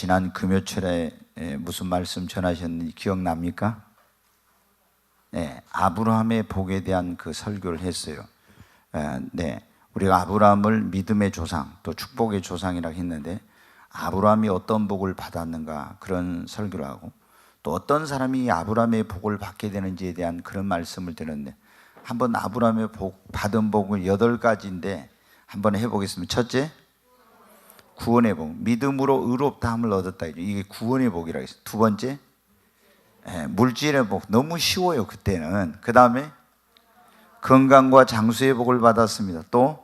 지난 금요철에 무슨 말씀 전하셨는지 기억납니까? 네, 아브라함의 복에 대한 그 설교를 했어요. 네, 우리가 아브라함을 믿음의 조상, 또 축복의 조상이라고 했는데, 아브라함이 어떤 복을 받았는가 그런 설교를 하고, 또 어떤 사람이 아브라함의 복을 받게 되는지에 대한 그런 말씀을 드렸는데, 한번 아브라함의 복, 받은 복은 8가지인데 한번 해보겠습니다. 첫째, 구원의 복, 믿음으로 의롭다함을 얻었다. 이게 구원의 복이라고 했어요. 두 번째, 물질의 복, 너무 쉬워요 그때는. 그 다음에 건강과 장수의 복을 받았습니다. 또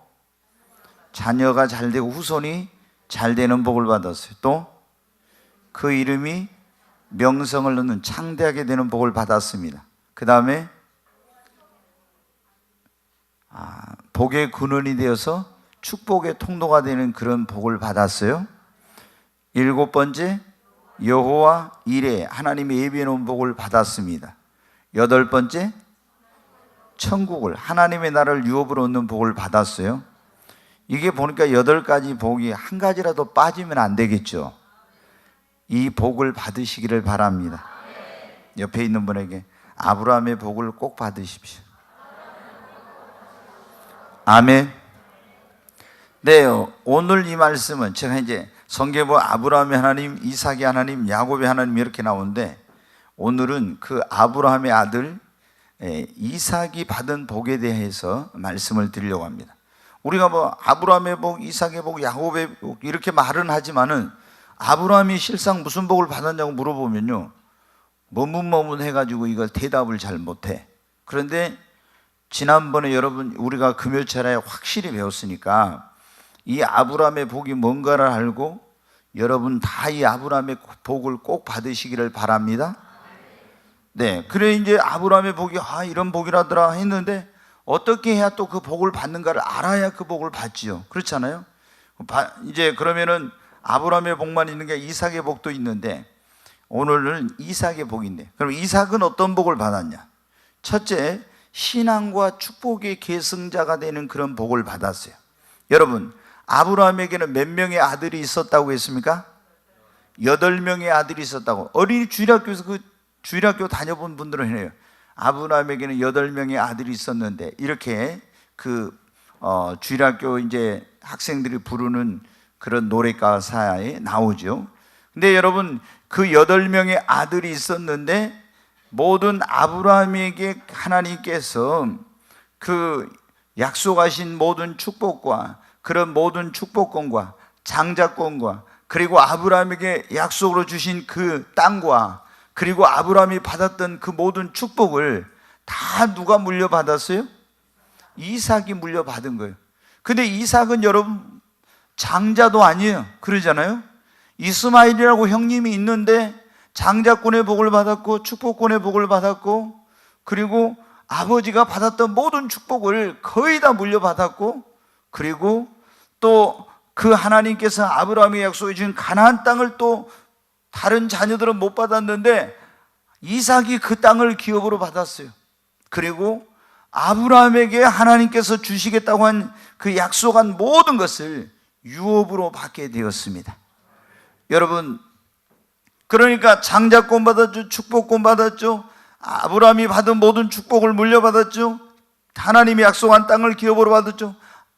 자녀가 잘 되고 후손이 잘 되는 복을 받았어요. 또 그 이름이 명성을 얻는 창대하게 되는 복을 받았습니다. 그 다음에 복의 근원이 되어서 축복의 통로가 되는 그런 복을 받았어요. 7번째, 여호와 이레, 하나님이 예비해 놓은 복을 받았습니다. 8번째, 천국을, 하나님의 나라를 유업으로 얻는 복을 받았어요. 이게 보니까 8가지 복이 한 가지라도 빠지면 안 되겠죠. 이 복을 받으시기를 바랍니다. 옆에 있는 분에게 아브라함의 복을 꼭 받으십시오. 아멘. 네, 오늘 이 말씀은 제가 이제 성경에 보면 아브라함의 하나님, 이삭의 하나님, 야곱의 하나님 이렇게 나오는데, 오늘은 그 아브라함의 아들 이삭이 받은 복에 대해서 말씀을 드리려고 합니다. 우리가 뭐 아브라함의 복, 이삭의 복, 야곱의 복 이렇게 말은 하지만은 아브라함이 실상 무슨 복을 받았냐고 물어보면요, 머뭇머뭇해가지고 이걸 대답을 잘 못해. 그런데 지난번에 여러분 우리가 금요철에 확실히 배웠으니까 이 아브라함의 복이 뭔가를 알고 여러분 다 이 아브라함의 복을 꼭 받으시기를 바랍니다. 네, 그래 이제 아브라함의 복이 이런 복이라더라 했는데, 어떻게 해야 또 그 복을 받는가를 알아야 그 복을 받지요. 그렇잖아요. 이제 그러면은 아브라함의 복만 있는 게 이삭의 복도 있는데, 오늘은 이삭의 복인데, 그럼 이삭은 어떤 복을 받았냐? 첫째, 신앙과 축복의 계승자가 되는 그런 복을 받았어요. 여러분, 아브라함에게는 몇 명의 아들이 있었다고 했습니까? 8명의 아들이 있었다고. 어린이 주일학교에서 그 주일학교 다녀본 분들은 해요. 아브라함에게는 8명의 아들이 있었는데, 이렇게 그 주일학교 이제 학생들이 부르는 그런 노래 가사에 나오죠. 근데 여러분, 그 8명의 아들이 있었는데, 모든 아브라함에게 하나님께서 그 약속하신 모든 축복과 그런 모든 축복권과 장자권과, 그리고 아브라함에게 약속으로 주신 그 땅과, 그리고 아브라함이 받았던 그 모든 축복을 다 누가 물려받았어요? 이삭이 물려받은 거예요. 근데 이삭은 여러분 장자도 아니에요. 그러잖아요. 이스마엘이라고 형님이 있는데 장자권의 복을 받았고 축복권의 복을 받았고, 그리고 아버지가 받았던 모든 축복을 거의 다 물려받았고, 그리고 또 그 하나님께서 아브라함에게 약속해 주신 가나안 땅을 또 다른 자녀들은 못 받았는데 이삭이 그 땅을 기업으로 받았어요. 그리고 아브라함에게 하나님께서 주시겠다고 한 그 약속한 모든 것을 유업으로 받게 되었습니다. 여러분, 그러니까 장자권 받았죠. 축복권 받았죠. 아브라함이 받은 모든 축복을 물려받았죠. 하나님이 약속한 땅을 기업으로 받았죠.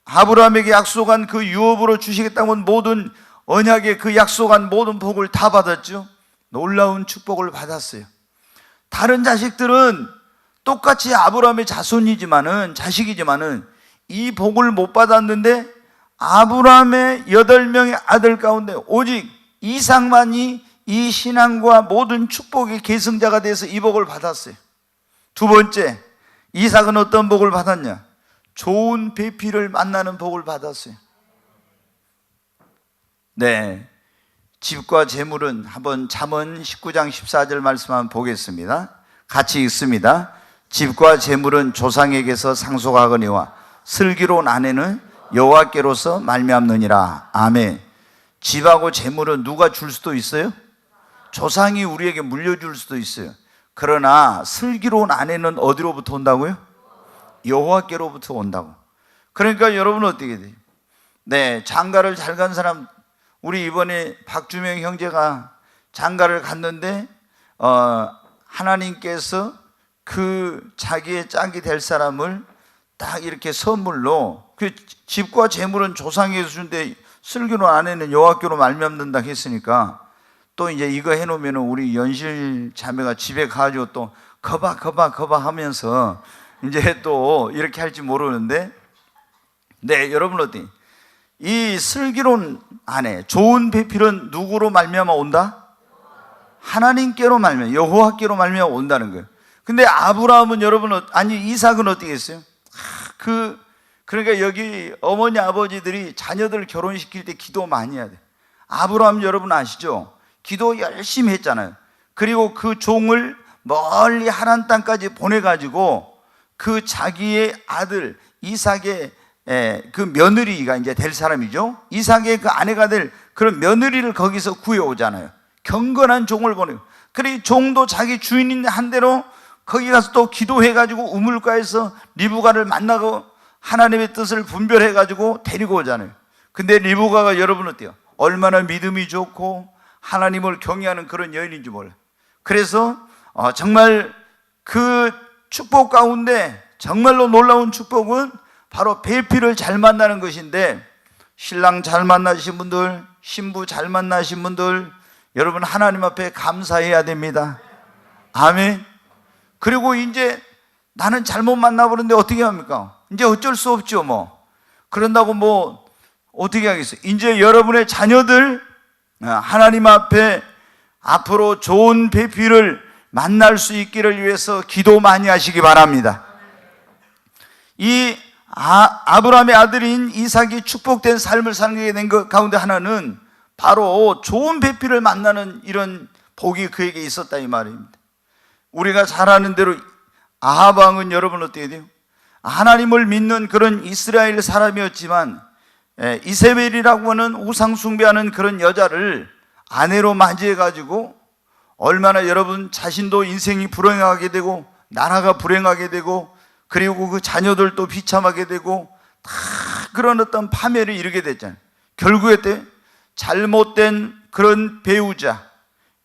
아브라함에게 약속한 그 유업으로 주시겠다고 한 모든 언약의 그 약속한 모든 복을 다 받았죠. 놀라운 축복을 받았어요. 다른 자식들은 똑같이 아브라함의 자식이지만은 이 복을 못 받았는데, 아브라함의 8명의 아들 가운데 오직 이삭만이 이 신앙과 모든 축복의 계승자가 돼서 이 복을 받았어요. 두 번째, 이삭은 어떤 복을 받았냐? 좋은 배필을 만나는 복을 받았어요. 네, 집과 재물은 한번 잠언 19장 14절 말씀 한번 보겠습니다. 같이 읽습니다. 집과 재물은 조상에게서 상속하거니와 슬기로운 아내는 여호와께로서 말미암느니라. 아멘. 집하고 재물은 누가 줄 수도 있어요? 조상이 우리에게 물려줄 수도 있어요. 그러나 슬기로운 아내는 어디로부터 온다고요? 여호와께로부터 온다고. 그러니까 여러분은 어떻게 돼요? 네, 장가를 잘 간 사람, 우리 이번에 박주명 형제가 장가를 갔는데 하나님께서 그 자기의 짝이 될 사람을 딱 이렇게 선물로, 그 집과 재물은 조상에서 준데 슬기로 아내는 여호와께로 말미암는다 했으니까, 또 이제 이거 해놓으면 우리 연실 자매가 집에 가가지고 또 거봐 하면서 이제 또 이렇게 할지 모르는데, 네, 여러분 어때? 이 슬기로운 아내, 좋은 배필은 누구로 말미암아 온다? 하나님께로 말미암아, 여호와께로 말미암아 온다는 거예요. 근데 아브라함은 이삭은 어떻게 했어요? 그러니까 여기 어머니 아버지들이 자녀들 결혼시킬 때 기도 많이 해야 돼. 아브라함 여러분 아시죠? 기도 열심히 했잖아요. 그리고 그 종을 멀리 하란 땅까지 보내가지고 그 자기의 아들 이삭의 그 며느리가 이제 될 사람이죠. 이삭의 그 아내가 될 그런 며느리를 거기서 구해오잖아요. 경건한 종을 보내고, 그리고 종도 자기 주인인 한 대로 거기 가서 또 기도해가지고 우물가에서 리브가를 만나고 하나님의 뜻을 분별해가지고 데리고 오잖아요. 근데 리브가가 여러분 어때요? 얼마나 믿음이 좋고 하나님을 경외하는 그런 여인인지 몰라요. 그래서 정말 그 축복 가운데 정말로 놀라운 축복은 바로 배필을 잘 만나는 것인데, 신랑 잘 만나신 분들, 신부 잘 만나신 분들, 여러분 하나님 앞에 감사해야 됩니다. 아멘. 그리고 이제 나는 잘못 만나버렸는데 어떻게 합니까? 이제 어쩔 수 없죠 뭐. 그런다고 뭐 어떻게 하겠어요? 이제 여러분의 자녀들 하나님 앞에 앞으로 좋은 배필을 만날 수 있기를 위해서 기도 많이 하시기 바랍니다. 이 아브라함의 아들인 이삭이 축복된 삶을 살게 된 것 가운데 하나는 바로 좋은 배필을 만나는 이런 복이 그에게 있었다 이 말입니다. 우리가 잘 아는 대로 아합 왕은 여러분 어떻게 돼요? 하나님을 믿는 그런 이스라엘 사람이었지만 이세벨이라고 하는 우상 숭배하는 그런 여자를 아내로 맞이해가지고 얼마나 여러분 자신도 인생이 불행하게 되고 나라가 불행하게 되고 그리고 그 자녀들도 비참하게 되고 다 그런 어떤 파멸을 이루게 됐잖아요. 결국에 때 잘못된 그런 배우자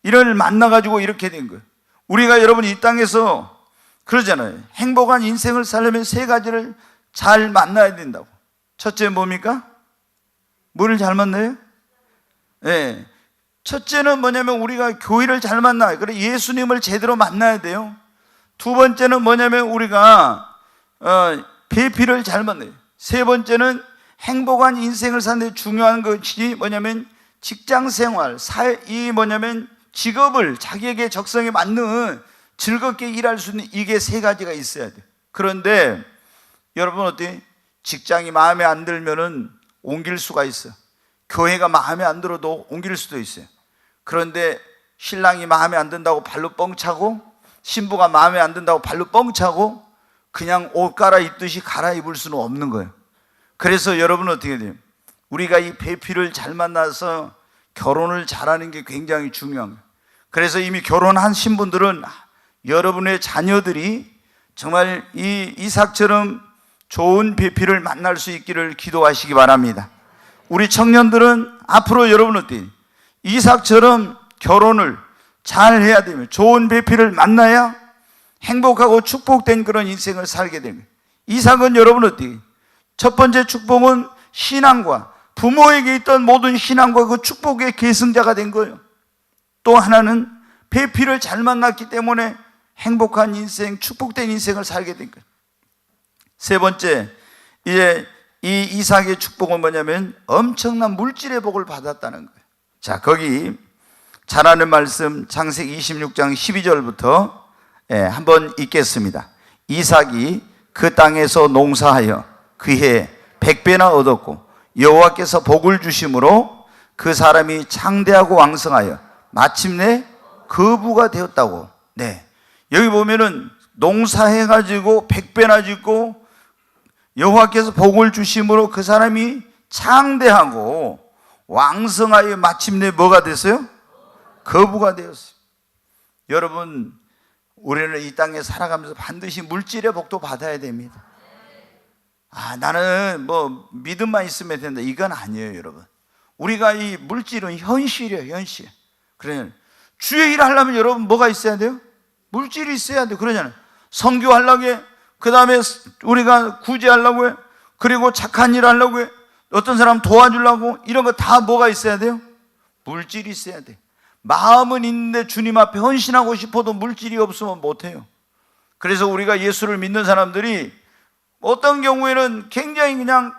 이를 만나가지고 이렇게 된 거예요. 우리가 여러분 이 땅에서 그러잖아요. 행복한 인생을 살려면 세 가지를 잘 만나야 된다고. 첫째 뭡니까? 뭐를 잘 만나요? 네. 첫째는 뭐냐면 우리가 교회를 잘 만나요. 그래 예수님을 제대로 만나야 돼요. 두 번째는 뭐냐면 우리가 배필을 잘 만나요. 세 번째는 행복한 인생을 사는 데 중요한 것이 뭐냐면 직장생활, 직업을 자기에게 적성에 맞는 즐겁게 일할 수 있는 이게 세 가지가 있어야 돼요. 그런데 여러분 어때요? 직장이 마음에 안 들면은 옮길 수가 있어요. 교회가 마음에 안 들어도 옮길 수도 있어요. 그런데 신랑이 마음에 안 든다고 발로 뻥 차고 신부가 마음에 안 든다고 발로 뻥 차고 그냥 옷 갈아입듯이 갈아입을 수는 없는 거예요. 그래서 여러분 어떻게 돼요? 우리가 이 배필을 잘 만나서 결혼을 잘하는 게 굉장히 중요한 거예요. 그래서 이미 결혼한 신분들은 여러분의 자녀들이 정말 이 이삭처럼 좋은 배필을 만날 수 있기를 기도하시기 바랍니다. 우리 청년들은 앞으로 여러분 어때요? 이삭처럼 결혼을 잘 해야 되면 좋은 배필을 만나야 행복하고 축복된 그런 인생을 살게 됩니다. 이삭은 여러분 어때요? 첫 번째 축복은 신앙과 부모에게 있던 모든 신앙과 그 축복의 계승자가 된 거예요. 또 하나는 배필을 잘 만났기 때문에 행복한 인생, 축복된 인생을 살게 된 거예요. 세 번째, 이제 이 이삭의 축복은 뭐냐면 엄청난 물질의 복을 받았다는 거예요. 자, 거기 잘 아는 말씀 창세기 26장 12절부터 한번 읽겠습니다. 이삭이 그 땅에서 농사하여 그해 100배나 얻었고 여호와께서 복을 주심으로 그 사람이 창대하고 왕성하여 마침내 거부가 되었다고. 네, 여기 보면은 농사해가지고 100배나 짓고 여호와께서 복을 주심으로 그 사람이 창대하고 왕성하여 마침내 뭐가 됐어요? 거부가 되었어요. 여러분, 우리는 이 땅에 살아가면서 반드시 물질의 복도 받아야 됩니다. 나는 뭐 믿음만 있으면 된다, 이건 아니에요. 여러분, 우리가 이 물질은 현실이에요, 현실. 그래, 주의 일 하려면 여러분 뭐가 있어야 돼요? 물질이 있어야 돼요. 그러잖아요. 선교하려고 해. 그 다음에 우리가 구제하려고 해. 그리고 착한 일 하려고 해. 어떤 사람 도와주려고, 이런 거 다 뭐가 있어야 돼요? 물질이 있어야 돼. 마음은 있는데 주님 앞에 헌신하고 싶어도 물질이 없으면 못해요. 그래서 우리가 예수를 믿는 사람들이 어떤 경우에는 굉장히 그냥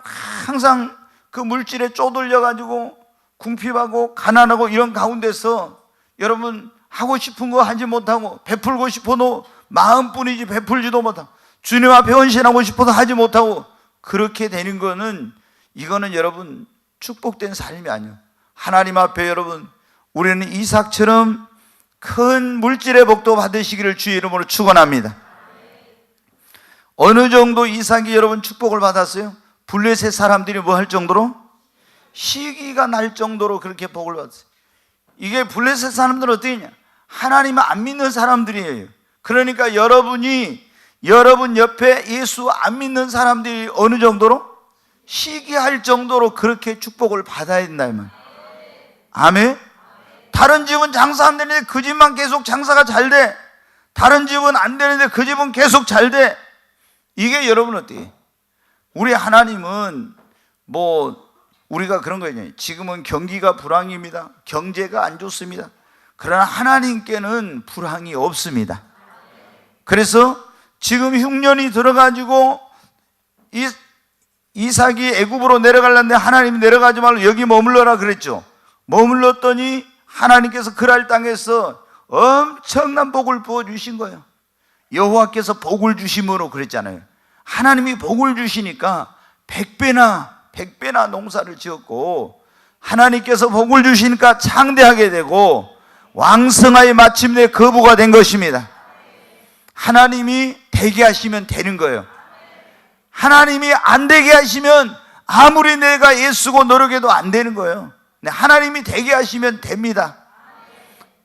항상 그 물질에 쪼들려가지고 궁핍하고 가난하고 이런 가운데서 여러분 하고 싶은 거 하지 못하고, 베풀고 싶어도 마음뿐이지 베풀지도 못하고, 주님 앞에 헌신하고 싶어도 하지 못하고, 그렇게 되는 거는, 이거는 여러분 축복된 삶이 아니에요. 하나님 앞에 여러분, 우리는 이삭처럼 큰 물질의 복도 받으시기를 주의 이름으로 축원합니다. 어느 정도 이삭이 여러분 축복을 받았어요? 블레셋 사람들이 뭐 할 정도로? 시기가 날 정도로 그렇게 복을 받았어요. 이게 블레셋 사람들은 어떠냐? 하나님을 안 믿는 사람들이에요. 그러니까 여러분 옆에 예수 안 믿는 사람들이 어느 정도로? 시기할 정도로 그렇게 축복을 받아야 된다 이 말. 아멘. 다른 집은 장사 안 되는데 그 집만 계속 장사가 잘 돼. 다른 집은 안 되는데 그 집은 계속 잘 돼. 이게 여러분 어때요? 우리 하나님은 우리가 그런 거예요. 지금은 경기가 불황입니다. 경제가 안 좋습니다. 그러나 하나님께는 불황이 없습니다. 그래서 지금 흉년이 들어가지고 이삭이 애굽으로 내려가려는데 하나님이 내려가지 말고 여기 머물러라 그랬죠. 머물렀더니 하나님께서 그랄 땅에서 엄청난 복을 부어주신 거예요. 여호와께서 복을 주심으로 그랬잖아요. 하나님이 복을 주시니까 100배나 농사를 지었고, 하나님께서 복을 주시니까 창대하게 되고 왕성하게 마침내 거부가 된 것입니다. 하나님이 되게 하시면 되는 거예요. 하나님이 안 되게 하시면 아무리 내가 애쓰고 노력해도 안 되는 거예요. 하나님이 되게 하시면 됩니다.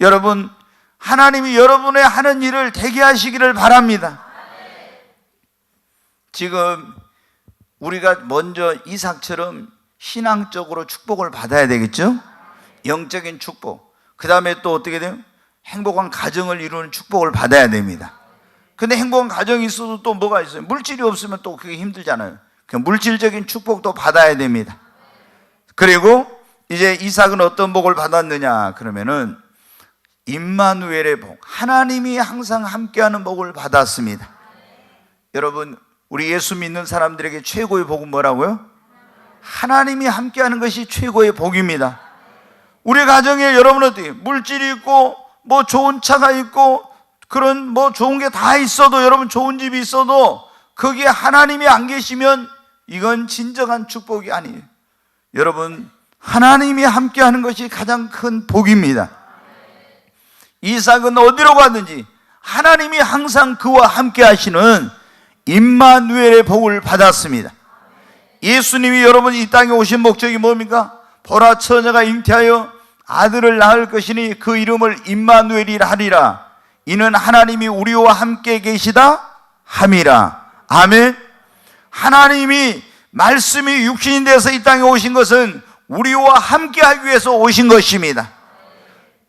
여러분, 하나님이 여러분의 하는 일을 되게 하시기를 바랍니다. 지금 우리가 먼저 이삭처럼 신앙적으로 축복을 받아야 되겠죠? 영적인 축복. 그 다음에 또 어떻게 돼요? 행복한 가정을 이루는 축복을 받아야 됩니다. 근데 행복한 가정이 있어도 또 뭐가 있어요? 물질이 없으면 또 그게 힘들잖아요. 물질적인 축복도 받아야 됩니다. 그리고 이제 이삭은 어떤 복을 받았느냐 그러면은 임마누엘의 복, 하나님이 항상 함께하는 복을 받았습니다. 여러분, 우리 예수 믿는 사람들에게 최고의 복은 뭐라고요? 하나님이 함께하는 것이 최고의 복입니다. 우리 가정에 여러분은 어떻게 물질이 있고 좋은 차가 있고 그런 좋은 게 다 있어도, 여러분 좋은 집이 있어도 거기에 하나님이 안 계시면 이건 진정한 축복이 아니에요. 여러분, 하나님이 함께하는 것이 가장 큰 복입니다. 이삭은 어디로 가든지 하나님이 항상 그와 함께 하시는 임마누엘의 복을 받았습니다. 예수님이 여러분 이 땅에 오신 목적이 뭡니까? 보라, 처녀가 잉태하여 아들을 낳을 것이니 그 이름을 임마누엘이라 하리라. 이는 하나님이 우리와 함께 계시다 함이라. 아멘. 하나님이 말씀이 육신이 돼서 이 땅에 오신 것은 우리와 함께 하기 위해서 오신 것입니다.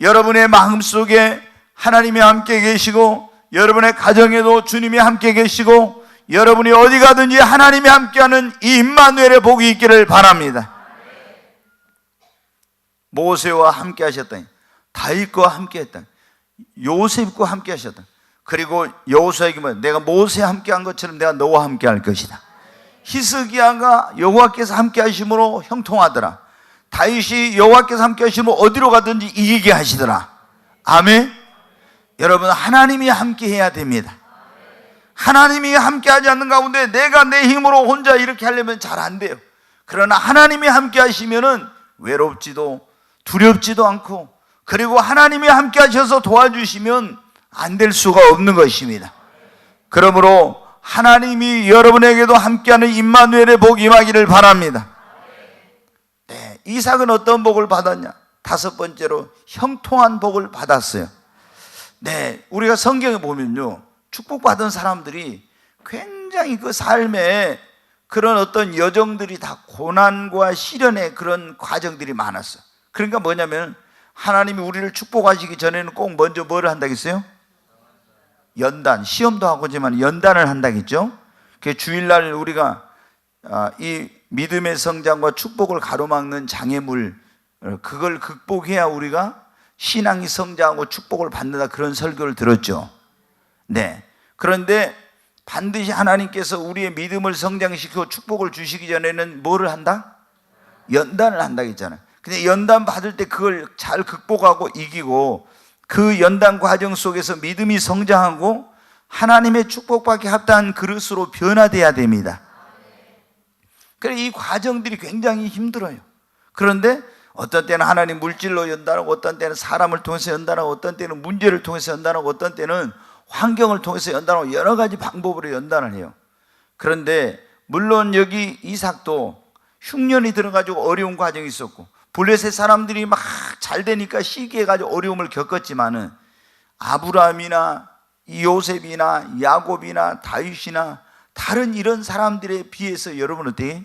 여러분의 마음속에 하나님이 함께 계시고, 여러분의 가정에도 주님이 함께 계시고, 여러분이 어디 가든지 하나님이 함께하는 이 임마누엘의 복이 있기를 바랍니다. 모세와 함께 하셨다니, 다윗과 함께 했다니, 요셉과 함께 하셨다. 그리고 여호수아에게 내가 모세와 함께 한 것처럼 내가 너와 함께 할 것이다. 히스기야가 여호와께서 함께 하심으로 형통하더라. 다윗이 여호와께서 함께 하심으로 어디로 가든지 이기게 하시더라. 아멘. 여러분, 하나님이 함께 해야 됩니다. 하나님이 함께 하지 않는 가운데 내가 내 힘으로 혼자 이렇게 하려면 잘 안 돼요. 그러나 하나님이 함께 하시면은 외롭지도 두렵지도 않고, 그리고 하나님이 함께 하셔서 도와주시면 안 될 수가 없는 것입니다. 그러므로 하나님이 여러분에게도 함께하는 임마누엘의 복 임하기를 바랍니다. 네, 이삭은 어떤 복을 받았냐? 다섯 번째로 형통한 복을 받았어요. 네, 우리가 성경에 보면요, 축복받은 사람들이 굉장히 그 삶에 그런 어떤 여정들이 다 고난과 시련의 그런 과정들이 많았어. 그러니까 뭐냐면 하나님이 우리를 축복하시기 전에는 꼭 먼저 뭐를 한다겠어요? 연단, 시험도 하고지만 연단을 한다겠죠. 그 주일날 우리가 이 믿음의 성장과 축복을 가로막는 장애물, 그걸 극복해야 우리가 신앙이 성장하고 축복을 받는다, 그런 설교를 들었죠. 네. 그런데 반드시 하나님께서 우리의 믿음을 성장시키고 축복을 주시기 전에는 뭐를 한다? 연단을 한다 했잖아요. 근데 연단 받을 때 그걸 잘 극복하고 이기고 그 연단 과정 속에서 믿음이 성장하고 하나님의 축복받기 합당한 그릇으로 변화돼야 됩니다. 그래서 이 과정들이 굉장히 힘들어요. 그런데 어떤 때는 하나님 물질로 연단하고, 어떤 때는 사람을 통해서 연단하고, 어떤 때는 문제를 통해서 연단하고, 어떤 때는 환경을 통해서 연단하고, 여러 가지 방법으로 연단을 해요. 그런데 물론 여기 이삭도 흉년이 들어가지고 어려운 과정이 있었고, 블레셋 사람들이 막 잘 되니까 시기해가지고 어려움을 겪었지만은 아브라함이나 요셉이나 야곱이나 다윗이나 다른 이런 사람들에 비해서 여러분 어때요?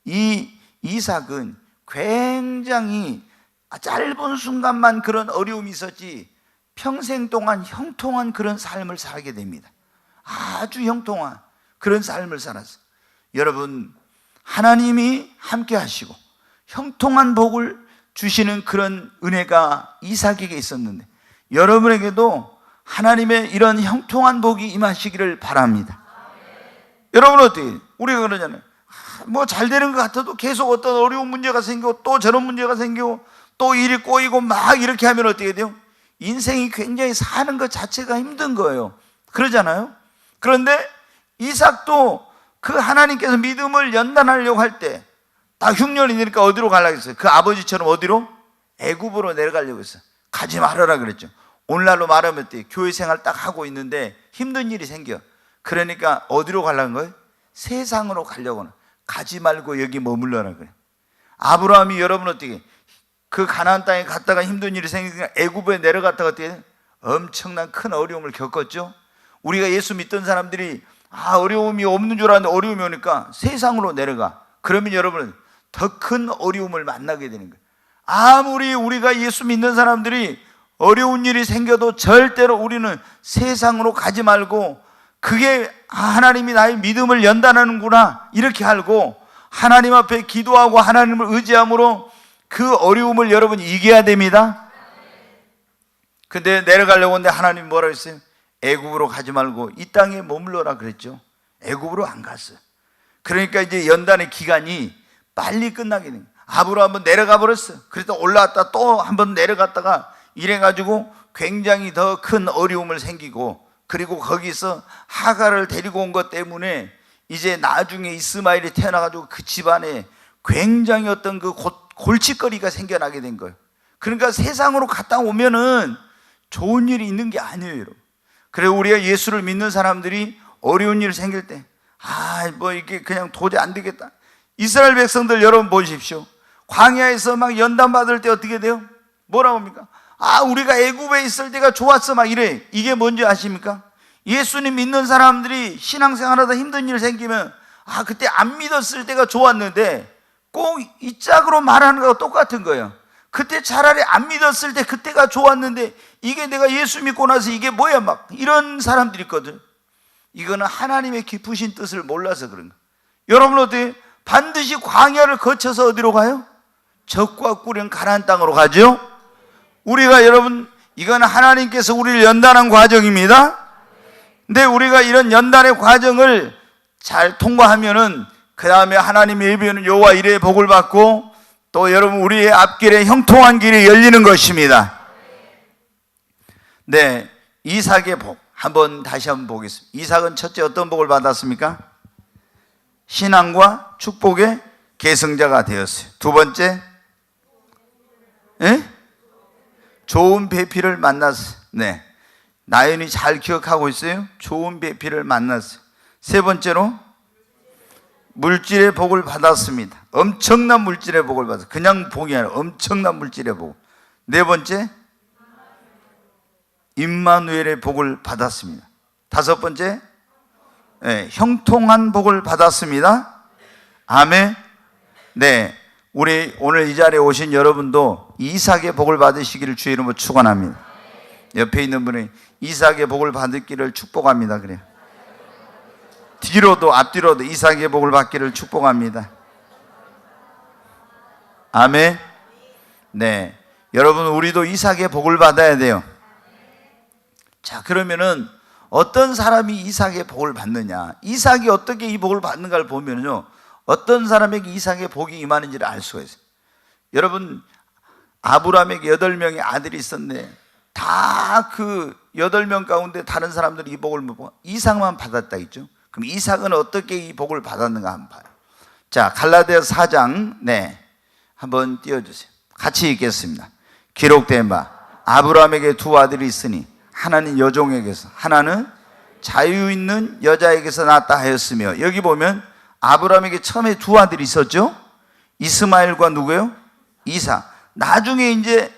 이 이삭은 굉장히 짧은 순간만 그런 어려움이 있었지 평생 동안 형통한 그런 삶을 살게 됩니다. 아주 형통한 그런 삶을 살았어요. 여러분, 하나님이 함께 하시고 형통한 복을 주시는 그런 은혜가 이삭에게 있었는데 여러분에게도 하나님의 이런 형통한 복이 임하시기를 바랍니다. 여러분 어때요? 우리가 그러잖아요. 뭐 잘 되는 것 같아도 계속 어떤 어려운 문제가 생기고 또 저런 문제가 생기고 또 일이 꼬이고 막 이렇게 하면 어떻게 돼요? 인생이 굉장히 사는 것 자체가 힘든 거예요. 그러잖아요. 그런데 이삭도 그 하나님께서 믿음을 연단하려고 할 때 다 흉년이 되니까 어디로 가려고 했어요? 그 아버지처럼 어디로? 애굽으로 내려가려고 했어요. 가지 말아라 그랬죠. 오늘날로 말하면 어때요? 교회 생활 딱 하고 있는데 힘든 일이 생겨. 그러니까 어디로 가려는 거예요? 세상으로 가려고는. 가지 말고 여기 머물러라 그래요. 아브라함이 여러분 어떻게 그 가나안 땅에 갔다가 힘든 일이 생기니까 애굽에 내려갔다가 어떻게 엄청난 큰 어려움을 겪었죠. 우리가 예수 믿던 사람들이 어려움이 없는 줄 알았는데 어려움이 오니까 세상으로 내려가. 그러면 여러분 더 큰 어려움을 만나게 되는 거예요. 아무리 우리가 예수 믿는 사람들이 어려운 일이 생겨도 절대로 우리는 세상으로 가지 말고 그게 하나님이 나의 믿음을 연단하는구나 이렇게 알고 하나님 앞에 기도하고 하나님을 의지함으로 그 어려움을 여러분 이겨야 됩니다. 근데 내려가려고 하는데 하나님이 뭐라고 했어요? 애굽으로 가지 말고 이 땅에 머물러라 그랬죠. 애굽으로 안 갔어요. 그러니까 이제 연단의 기간이 빨리 끝나게 된 거예요. 아브라함은 내려가 버렸어요. 그래서 올라왔다 또 한번 내려갔다가 이래가지고 굉장히 더 큰 어려움을 생기고, 그리고 거기서 하갈을 데리고 온 것 때문에 이제 나중에 이스마엘이 태어나가지고 그 집안에 굉장히 어떤 그 골칫거리가 생겨나게 된 거예요. 그러니까 세상으로 갔다 오면은 좋은 일이 있는 게 아니에요, 여러분. 그래 우리가 예수를 믿는 사람들이 어려운 일 생길 때 뭐 이게 그냥 도저히 안 되겠다. 이스라엘 백성들 여러분 보십시오. 광야에서 막 연단 받을 때 어떻게 돼요? 뭐라고 합니까? 우리가 애굽에 있을 때가 좋았어 막 이래. 이게 뭔지 아십니까? 예수님 믿는 사람들이 신앙생활하다 힘든 일 생기면 그때 안 믿었을 때가 좋았는데 꼭 이 짝으로 말하는 거와 똑같은 거예요. 그때 차라리 안 믿었을 때 그때가 좋았는데 이게 내가 예수 믿고 나서 이게 뭐야 막 이런 사람들이 있거든. 이거는 하나님의 깊으신 뜻을 몰라서 그런 거예요. 여러분 어때요? 반드시 광야를 거쳐서 어디로 가요? 적과 꿀은 가나안 땅으로 가죠. 우리가 여러분 이건 하나님께서 우리를 연단한 과정입니다. 근데 우리가 이런 연단의 과정을 잘 통과하면은 그 다음에 하나님의 예비하는 여호와 이레의 복을 받고 또 여러분 우리의 앞길에 형통한 길이 열리는 것입니다. 네, 이삭의 복 다시 한번 보겠습니다. 이삭은 첫째 어떤 복을 받았습니까? 신앙과 축복의 계승자가 되었어요. 두 번째, 좋은 배필을 만났어요. 네, 나연이 잘 기억하고 있어요. 좋은 배필을 만났어요. 세 번째로 물질의 복을 받았습니다. 엄청난 물질의 복을 받았어요. 그냥 복이 아니라 엄청난 물질의 복. 네 번째, 임마누엘의 복을 받았습니다. 다섯 번째, 형통한 복을 받았습니다. 아멘. 네, 우리 오늘 이 자리에 오신 여러분도 이삭의 복을 받으시기를 주의 이름으로 축원합니다. 옆에 있는 분이 이삭의 복을 받기를 축복합니다. 그래요. 뒤로도 앞뒤로도 이삭의 복을 받기를 축복합니다. 아멘. 네, 여러분 우리도 이삭의 복을 받아야 돼요. 자, 그러면은 어떤 사람이 이삭의 복을 받느냐, 이삭이 어떻게 이 복을 받는가를 보면요, 어떤 사람에게 이삭의 복이 임하는지를 알 수가 있어요. 여러분, 아브라함에게 8명의 아들이 있었는데 다 그 8명 가운데 다른 사람들이 이 복을 못 받고 이삭만 받았다 했죠. 그럼 이삭은 어떻게 이 복을 받았는가 한번 봐요. 자, 갈라디아서 4장 한번 띄워주세요. 같이 읽겠습니다. 기록된 바 아브라함에게 2 아들이 있으니 하나는 여종에게서 하나는 자유 있는 여자에게서 낳았다 하였으며, 여기 보면 아브라함에게 처음에 2 아들이 있었죠. 이스마엘과 누구요? 이삭. 나중에 이제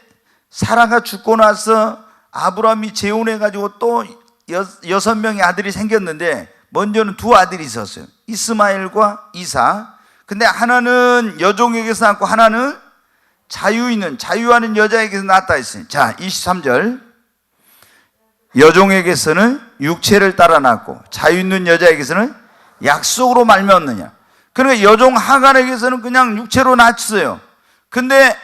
사라가 죽고 나서 아브라함이 재혼해가지고 또 6명의 아들이 생겼는데 먼저는 2 아들이 있었어요. 이스마엘과 이삭. 근데 하나는 여종에게서 낳고 하나는 자유하는 여자에게서 낳았다 했어요. 자, 23절. 여종에게서는 육체를 따라 낳고 자유 있는 여자에게서는 약속으로 말미암느냐. 그러니까 여종 하갈에게서는 그냥 육체로 낳았어요. 근데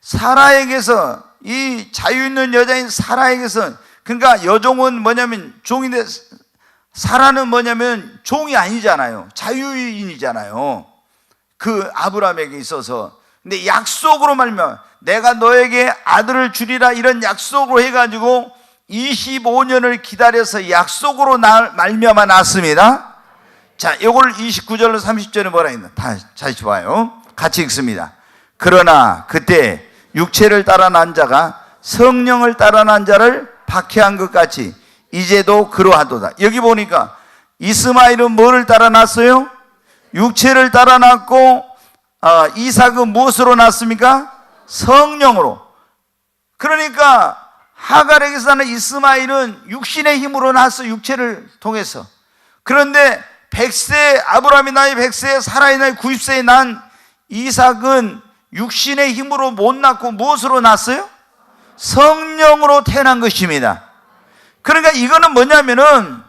사라에게서, 이 자유 있는 여자인 사라에게서, 그러니까 여종은 뭐냐면 종인데 사라는 뭐냐면 종이 아니잖아요. 자유인이잖아요. 그 아브라함에게 있어서. 근데 약속으로 말미암아 내가 너에게 아들을 주리라, 이런 약속으로 해가지고 25년을 기다려서 약속으로 말미암아 낳습니다. 자, 이걸 29절로 30절에 뭐라 했나? 다시 봐요. 같이 읽습니다. 그러나 그때 육체를 따라 난 자가 성령을 따라 난 자를 박해한 것 같이 이제도 그러하도다. 여기 보니까 이스마엘은 뭐를 따라 났어요? 육체를 따라 났고, 이삭은 무엇으로 났습니까? 성령으로. 그러니까 하갈에게서 나는 이스마엘은 육신의 힘으로 낳았어, 육체를 통해서. 그런데 100세, 아브라함이 나이 100세, 사라의 나이 90세에 난 이삭은 육신의 힘으로 못 낳고 무엇으로 낳았어요? 성령으로 태어난 것입니다. 그러니까 이거는 뭐냐면은,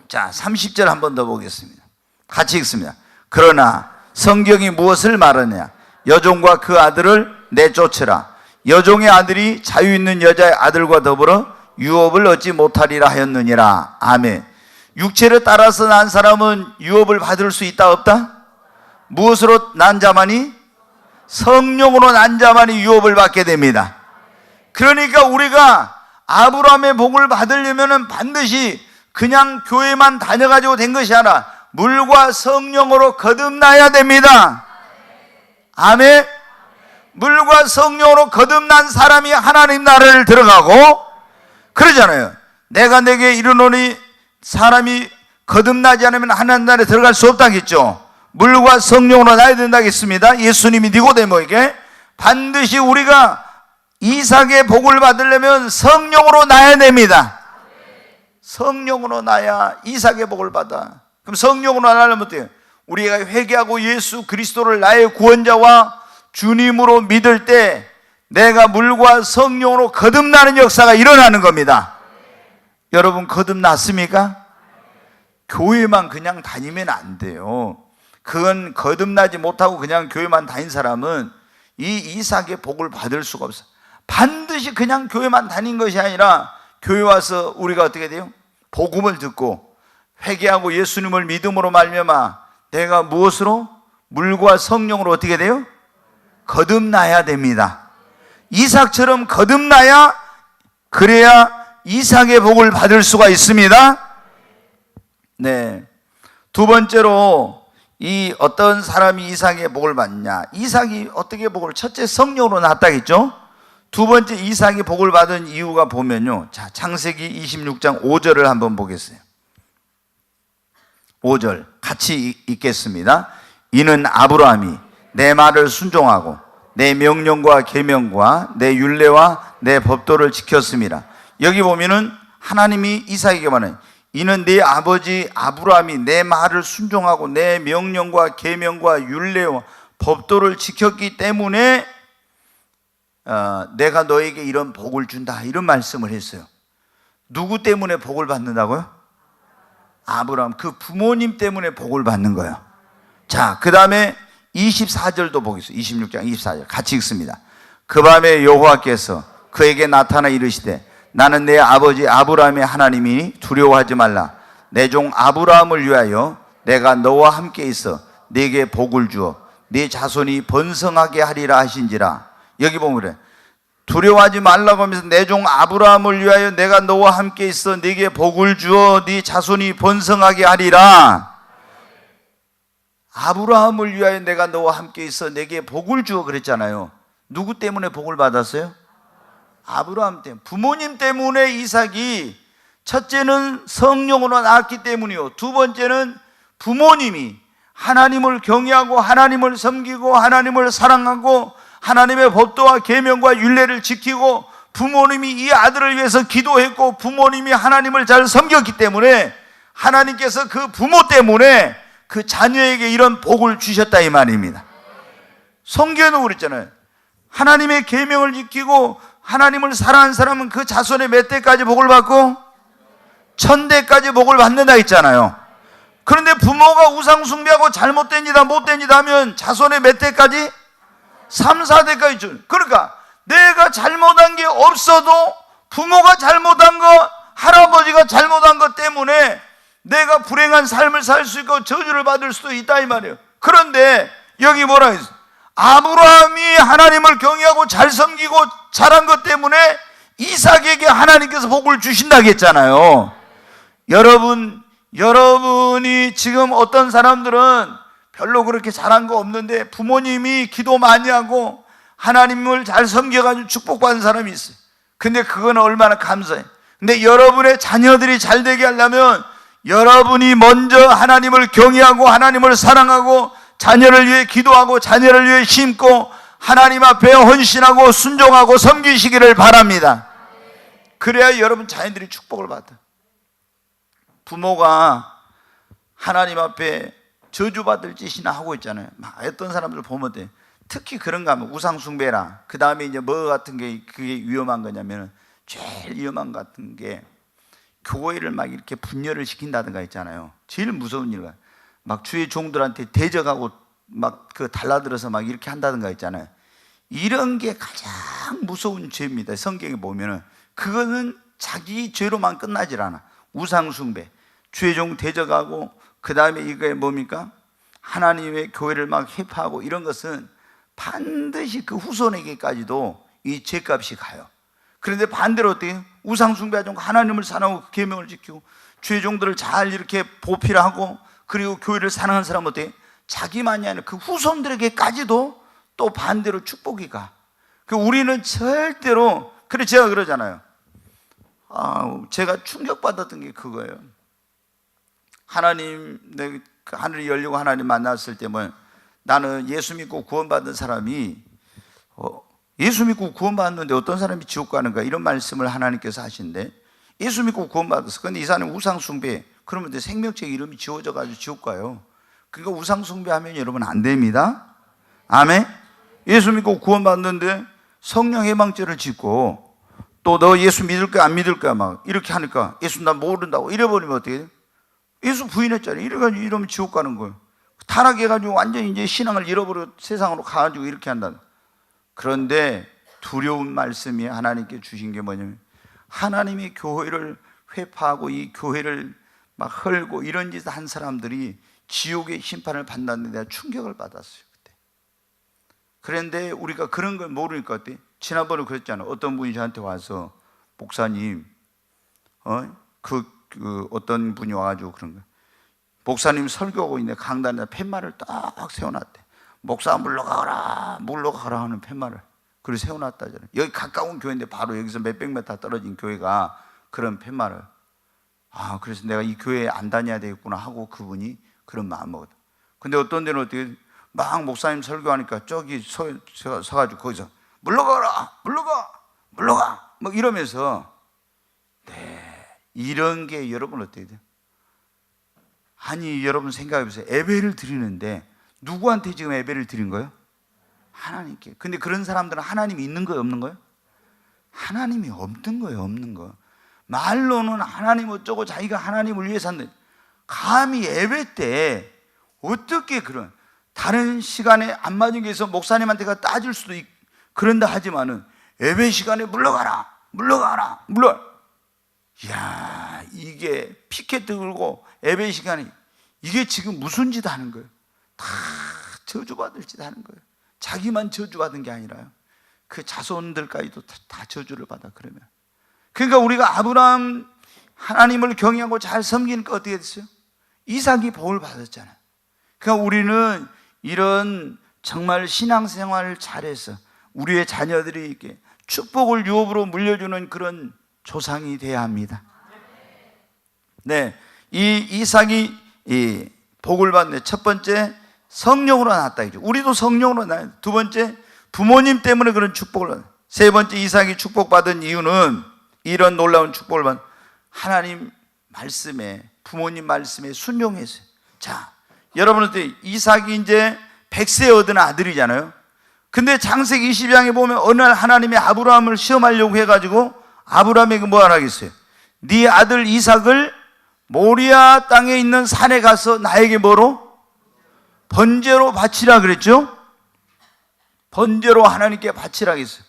자, 30절 한 번 더 보겠습니다. 같이 읽습니다. 그러나 성경이 무엇을 말하냐? 여종과 그 아들을 내쫓으라. 여종의 아들이 자유 있는 여자의 아들과 더불어 유업을 얻지 못하리라 하였느니라. 아멘. 육체를 따라서 난 사람은 유업을 받을 수 있다 없다? 무엇으로 난 자만이? 성령으로 난 자만이 유업을 받게 됩니다. 그러니까 우리가 아브라함의 복을 받으려면 반드시 그냥 교회만 다녀가지고 된 것이 아니라 물과 성령으로 거듭나야 됩니다. 아멘. 물과 성령으로 거듭난 사람이 하나님 나라를 들어가고, 그러잖아요. 내가 내게 이르노니 사람이 거듭나지 않으면 하나님 나라에 들어갈 수 없다겠죠. 물과 성령으로 나야 된다겠습니다. 예수님이 니고데모에게 반드시 우리가 이삭의 복을 받으려면 성령으로 나야 됩니다. 성령으로 나야 이삭의 복을 받아. 그럼 성령으로 나려면 어때요? 우리가 회개하고 예수 그리스도를 나의 구원자와 주님으로 믿을 때 내가 물과 성령으로 거듭나는 역사가 일어나는 겁니다. 여러분, 거듭났습니까? 교회만 그냥 다니면 안 돼요. 그건 거듭나지 못하고 그냥 교회만 다닌 사람은 이 이삭의 복을 받을 수가 없어요. 반드시 그냥 교회만 다닌 것이 아니라 교회 와서 우리가 어떻게 돼요? 복음을 듣고 회개하고 예수님을 믿음으로 말미암아 내가 무엇으로? 물과 성령으로 어떻게 돼요? 거듭나야 됩니다. 이삭처럼 거듭나야, 그래야 이삭의 복을 받을 수가 있습니다. 네. 2번째로 이 어떤 사람이 이삭의 복을 받냐? 이삭이 어떻게 복을? 첫째 성령으로 낳았다겠죠? 2번째 이삭이 복을 받은 이유가 보면요, 자, 창세기 26장 5절을 한번 보겠어요. 5절 같이 읽겠습니다. 이는 아브라함이 내 말을 순종하고 내 명령과 계명과 내 율례와 내 법도를 지켰습니다. 여기 보면은 하나님이 이삭에게 말하는, 이는 네 아버지 아브라함이 내 말을 순종하고 내 명령과 계명과 율례와 법도를 지켰기 때문에 내가 너에게 이런 복을 준다, 이런 말씀을 했어요. 누구 때문에 복을 받는다고요? 아브라함, 그 부모님 때문에 복을 받는 거예요. 자, 그 다음에 24절도 보겠습니다. 26장 24절 같이 읽습니다. 그 밤에 여호와께서 그에게 나타나 이르시되 나는 내 아버지 아브라함의 하나님이니 두려워하지 말라. 내 종 아브라함을 위하여 내가 너와 함께 있어 네게 복을 주어 네 자손이 번성하게 하리라 하신지라. 여기 보면 그래, 두려워하지 말라고 하면서 내 종 아브라함을 위하여 내가 너와 함께 있어 네게 복을 주어 네 자손이 번성하게 하리라. 아브라함을 위하여 내가 너와 함께 있어 내게 복을 주어 그랬잖아요. 누구 때문에 복을 받았어요? 아브라함 때문에. 부모님 때문에 이삭이, 첫째는 성령으로 낳았기 때문이요, 두 번째는 부모님이 하나님을 경외하고 하나님을 섬기고 하나님을 사랑하고 하나님의 법도와 계명과 율례를 지키고 부모님이 이 아들을 위해서 기도했고 부모님이 하나님을 잘 섬겼기 때문에 하나님께서 그 부모 때문에 그 자녀에게 이런 복을 주셨다, 이 말입니다. 성경에도 그랬잖아요. 하나님의 계명을 지키고 하나님을 사랑하는 사람은 그 자손의 몇 대까지 복을 받고 1000대까지 복을 받는다 했잖아요. 그런데 부모가 우상 숭배하고 잘못된 짓, 못된 짓 하면 자손의 몇 대까지? 3, 4대까지 줘. 그러니까 내가 잘못한 게 없어도 부모가 잘못한 거, 할아버지가 잘못한 것 때문에 내가 불행한 삶을 살 수 있고 저주를 받을 수도 있다, 이 말이에요. 그런데 여기 뭐라 했어? 아브라함이 하나님을 경외하고 잘 섬기고 잘한 것 때문에 이삭에게 하나님께서 복을 주신다고 했잖아요. 여러분이 지금 어떤 사람들은 별로 그렇게 잘한 거 없는데 부모님이 기도 많이 하고 하나님을 잘 섬겨가지고 축복받은 사람이 있어요. 근데 그건 얼마나 감사해. 근데 여러분의 자녀들이 잘 되게 하려면 여러분이 먼저 하나님을 경외하고 하나님을 사랑하고 자녀를 위해 기도하고 자녀를 위해 심고 하나님 앞에 헌신하고 순종하고 섬기시기를 바랍니다. 그래야 여러분 자녀들이 축복을 받아. 부모가 하나님 앞에 저주받을 짓이나 하고 있잖아요. 막 어떤 사람들 보면 돼. 특히 그런가 하면 우상숭배라. 그 다음에 이제 뭐 같은 게 그게 위험한 거냐면, 제일 위험한 것 같은 게 교회를 막 이렇게 분열을 시킨다든가 있잖아요. 제일 무서운 일가 막 주의 종들한테 대적하고 막 그 달라들어서 막 이렇게 한다든가 있잖아요. 이런 게 가장 무서운 죄입니다. 성경에 보면은 그거는 자기 죄로만 끝나질 않아. 우상숭배, 주의 종 대적하고 그 다음에 이게 뭡니까? 하나님의 교회를 막 해파하고 이런 것은 반드시 그 후손에게까지도 이 죄값이 가요. 그런데 반대로 어떻게 해요? 우상숭배하지 않고 하나님을 사랑하고 계명을 지키고 주의 종들을 잘 이렇게 보필하고 그리고 교회를 사랑하는 사람은 어떻게 해요? 자기만이 아니라 그 후손들에게까지도 또 반대로 축복이 가. 우리는 절대로, 그래 제가 그러잖아요. 제가 충격받았던 게 그거예요. 하나님, 하늘이 열리고 하나님 만났을 때 뭐, 나는 예수 믿고 구원받은 사람이 예수 믿고 구원받는데 어떤 사람이 지옥 가는가, 이런 말씀을 하나님께서 하신대. 예수 믿고 구원받았어. 근데 이 사람이 우상숭배, 그러면 내 생명책 이름이 지워져 가지고 지옥 가요. 그러니까 우상숭배하면 여러분 안 됩니다. 아멘. 예수 믿고 구원받는데 성령 해방죄를 짓고 또 너 예수 믿을 거야 안 믿을 거야 막 이렇게 하니까 예수 나 모른다고 이래버리면 어떻게 돼? 예수 부인했잖아요. 이래가지고 이러면 지옥 가는 거예요. 타락해가지고 완전히 이제 신앙을 잃어버려 세상으로 가가지고 이렇게 한다. 그런데 두려운 말씀이 하나님께 주신 게 뭐냐면, 하나님의 교회를 회파하고 이 교회를 막 헐고 이런 짓을 한 사람들이 지옥의 심판을 받는데 내가 충격을 받았어요 그때. 그런데 우리가 그런 걸 모르니까 어때? 지난번에 그랬잖아요. 어떤 분이 저한테 와서, 목사님, 어떤 분이 와가지고 그런 거야. 목사님 설교하고 있는데 강단에다 팻말을 딱 세워놨대. 목사 물러가라 하는 팻말을 그걸 세워놨다잖아요. 여기 가까운 교회인데 바로 여기서 몇백 미터 떨어진 교회가 그런 팻말을. 그래서 내가 이 교회에 안 다녀야 되겠구나 하고 그분이 그런 마음 먹었다. 근데 어떤 데는 어떻게 막 목사님 설교하니까 저기 서가지고 거기서 물러가 뭐 이러면서, 이런 게 여러분 어떻게 돼요? 아니 여러분 생각해 보세요. 예배를 드리는데 누구한테 지금 예배를 드린 거예요? 하나님께. 근데 그런 사람들은 하나님이 있는 거예요, 없는 거예요? 하나님이 없는 거예요, 없는 거. 말로는 하나님 어쩌고 자기가 하나님을 위해 산다. 감히 예배 때 어떻게 그런 다른 시간에 안 맞은 게 있어 목사님한테가 따질 수도 그런다 하지만은 예배 시간에 물러가라 야, 이게 피켓 들고 예배 시간에 이게 지금 무슨 짓 하는 거예요? 다 저주받을 짓 하는 거예요. 자기만 저주받은 게 아니라요, 그 자손들까지도 다 저주를 받아. 그러면 그러니까 우리가 아브라함 하나님을 경외하고 잘 섬기니까 어떻게 됐어요? 이삭이 복을 받았잖아요. 그러니까 우리는 이런 정말 신앙생활을 잘해서 우리의 자녀들이 이렇게 축복을 유업으로 물려주는 그런 조상이 돼야 합니다. 네, 이 이삭이 이 복을 받네. 첫 번째, 성령으로 낳았다. 우리도 성령으로 낳아요. 두 번째, 부모님 때문에 그런 축복을 받아요. 세 번째, 이삭이 축복받은 이유는 이런 놀라운 축복을 받은 하나님 말씀에, 부모님 말씀에 순종했어요. 자, 여러분한테 이삭이 이제 100세 얻은 아들이잖아요. 근데 창세기 22장에 보면 어느 날 하나님이 아브라함을 시험하려고 해가지고 아브라함에게 뭐 하라겠어요? 네 아들 이삭을 모리아 땅에 있는 산에 가서 나에게 뭐로? 번제로 바치라 그랬죠? 번제로 하나님께 바치라 했어요.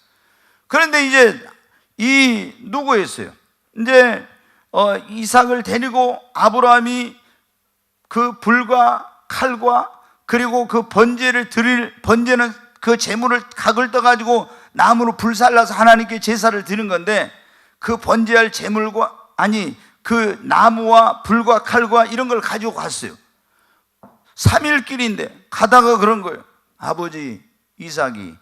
그런데 이제 이 누구였어요? 이제 이삭을 데리고 아브라함이 그 불과 칼과 그리고 그 번제는 그 재물을 각을 떠가지고 나무로 불살라서 하나님께 제사를 드린 건데, 그 번제할 재물과 그 나무와 불과 칼과 이런 걸 가지고 갔어요. 3일 길인데 가다가 그런 거예요. 아버지 이삭이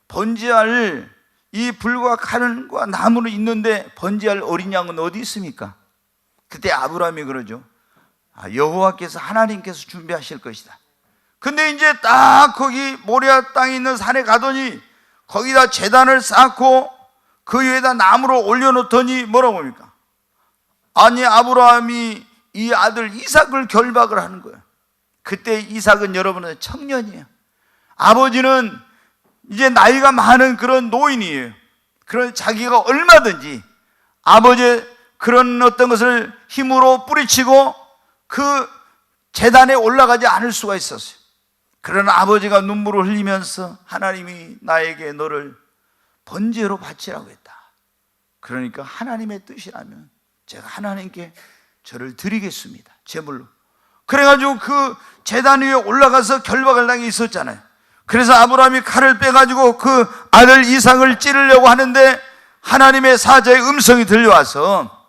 번제할 이 불과 칼과 나무는 있는데 번제할 어린 양은 어디 있습니까? 그때 아브라함이 그러죠. 여호와께서 하나님께서 준비하실 것이다. 근데 이제 딱 거기 모리아 땅에 있는 산에 가더니 거기다 제단을 쌓고 그 위에다 나무를 올려놓더니 뭐라고 합니까? 아니 아브라함이 이 아들 이삭을 결박을 하는 거예요. 그때 이삭은 여러분은 청년이에요. 아버지는 이제 나이가 많은 그런 노인이에요. 그런 자기가 얼마든지 아버지의 그런 어떤 것을 힘으로 뿌리치고 그 제단에 올라가지 않을 수가 있었어요. 그러나 아버지가 눈물을 흘리면서 하나님이 나에게 너를 번제로 바치라고 했다. 그러니까 하나님의 뜻이라면 제가 하나님께 저를 드리겠습니다, 제물로. 그래가지고 그 제단 위에 올라가서 결박을 당해 있었잖아요. 그래서 아브라함이 칼을 빼가지고 그 아들 이삭을 찌르려고 하는데 하나님의 사자의 음성이 들려와서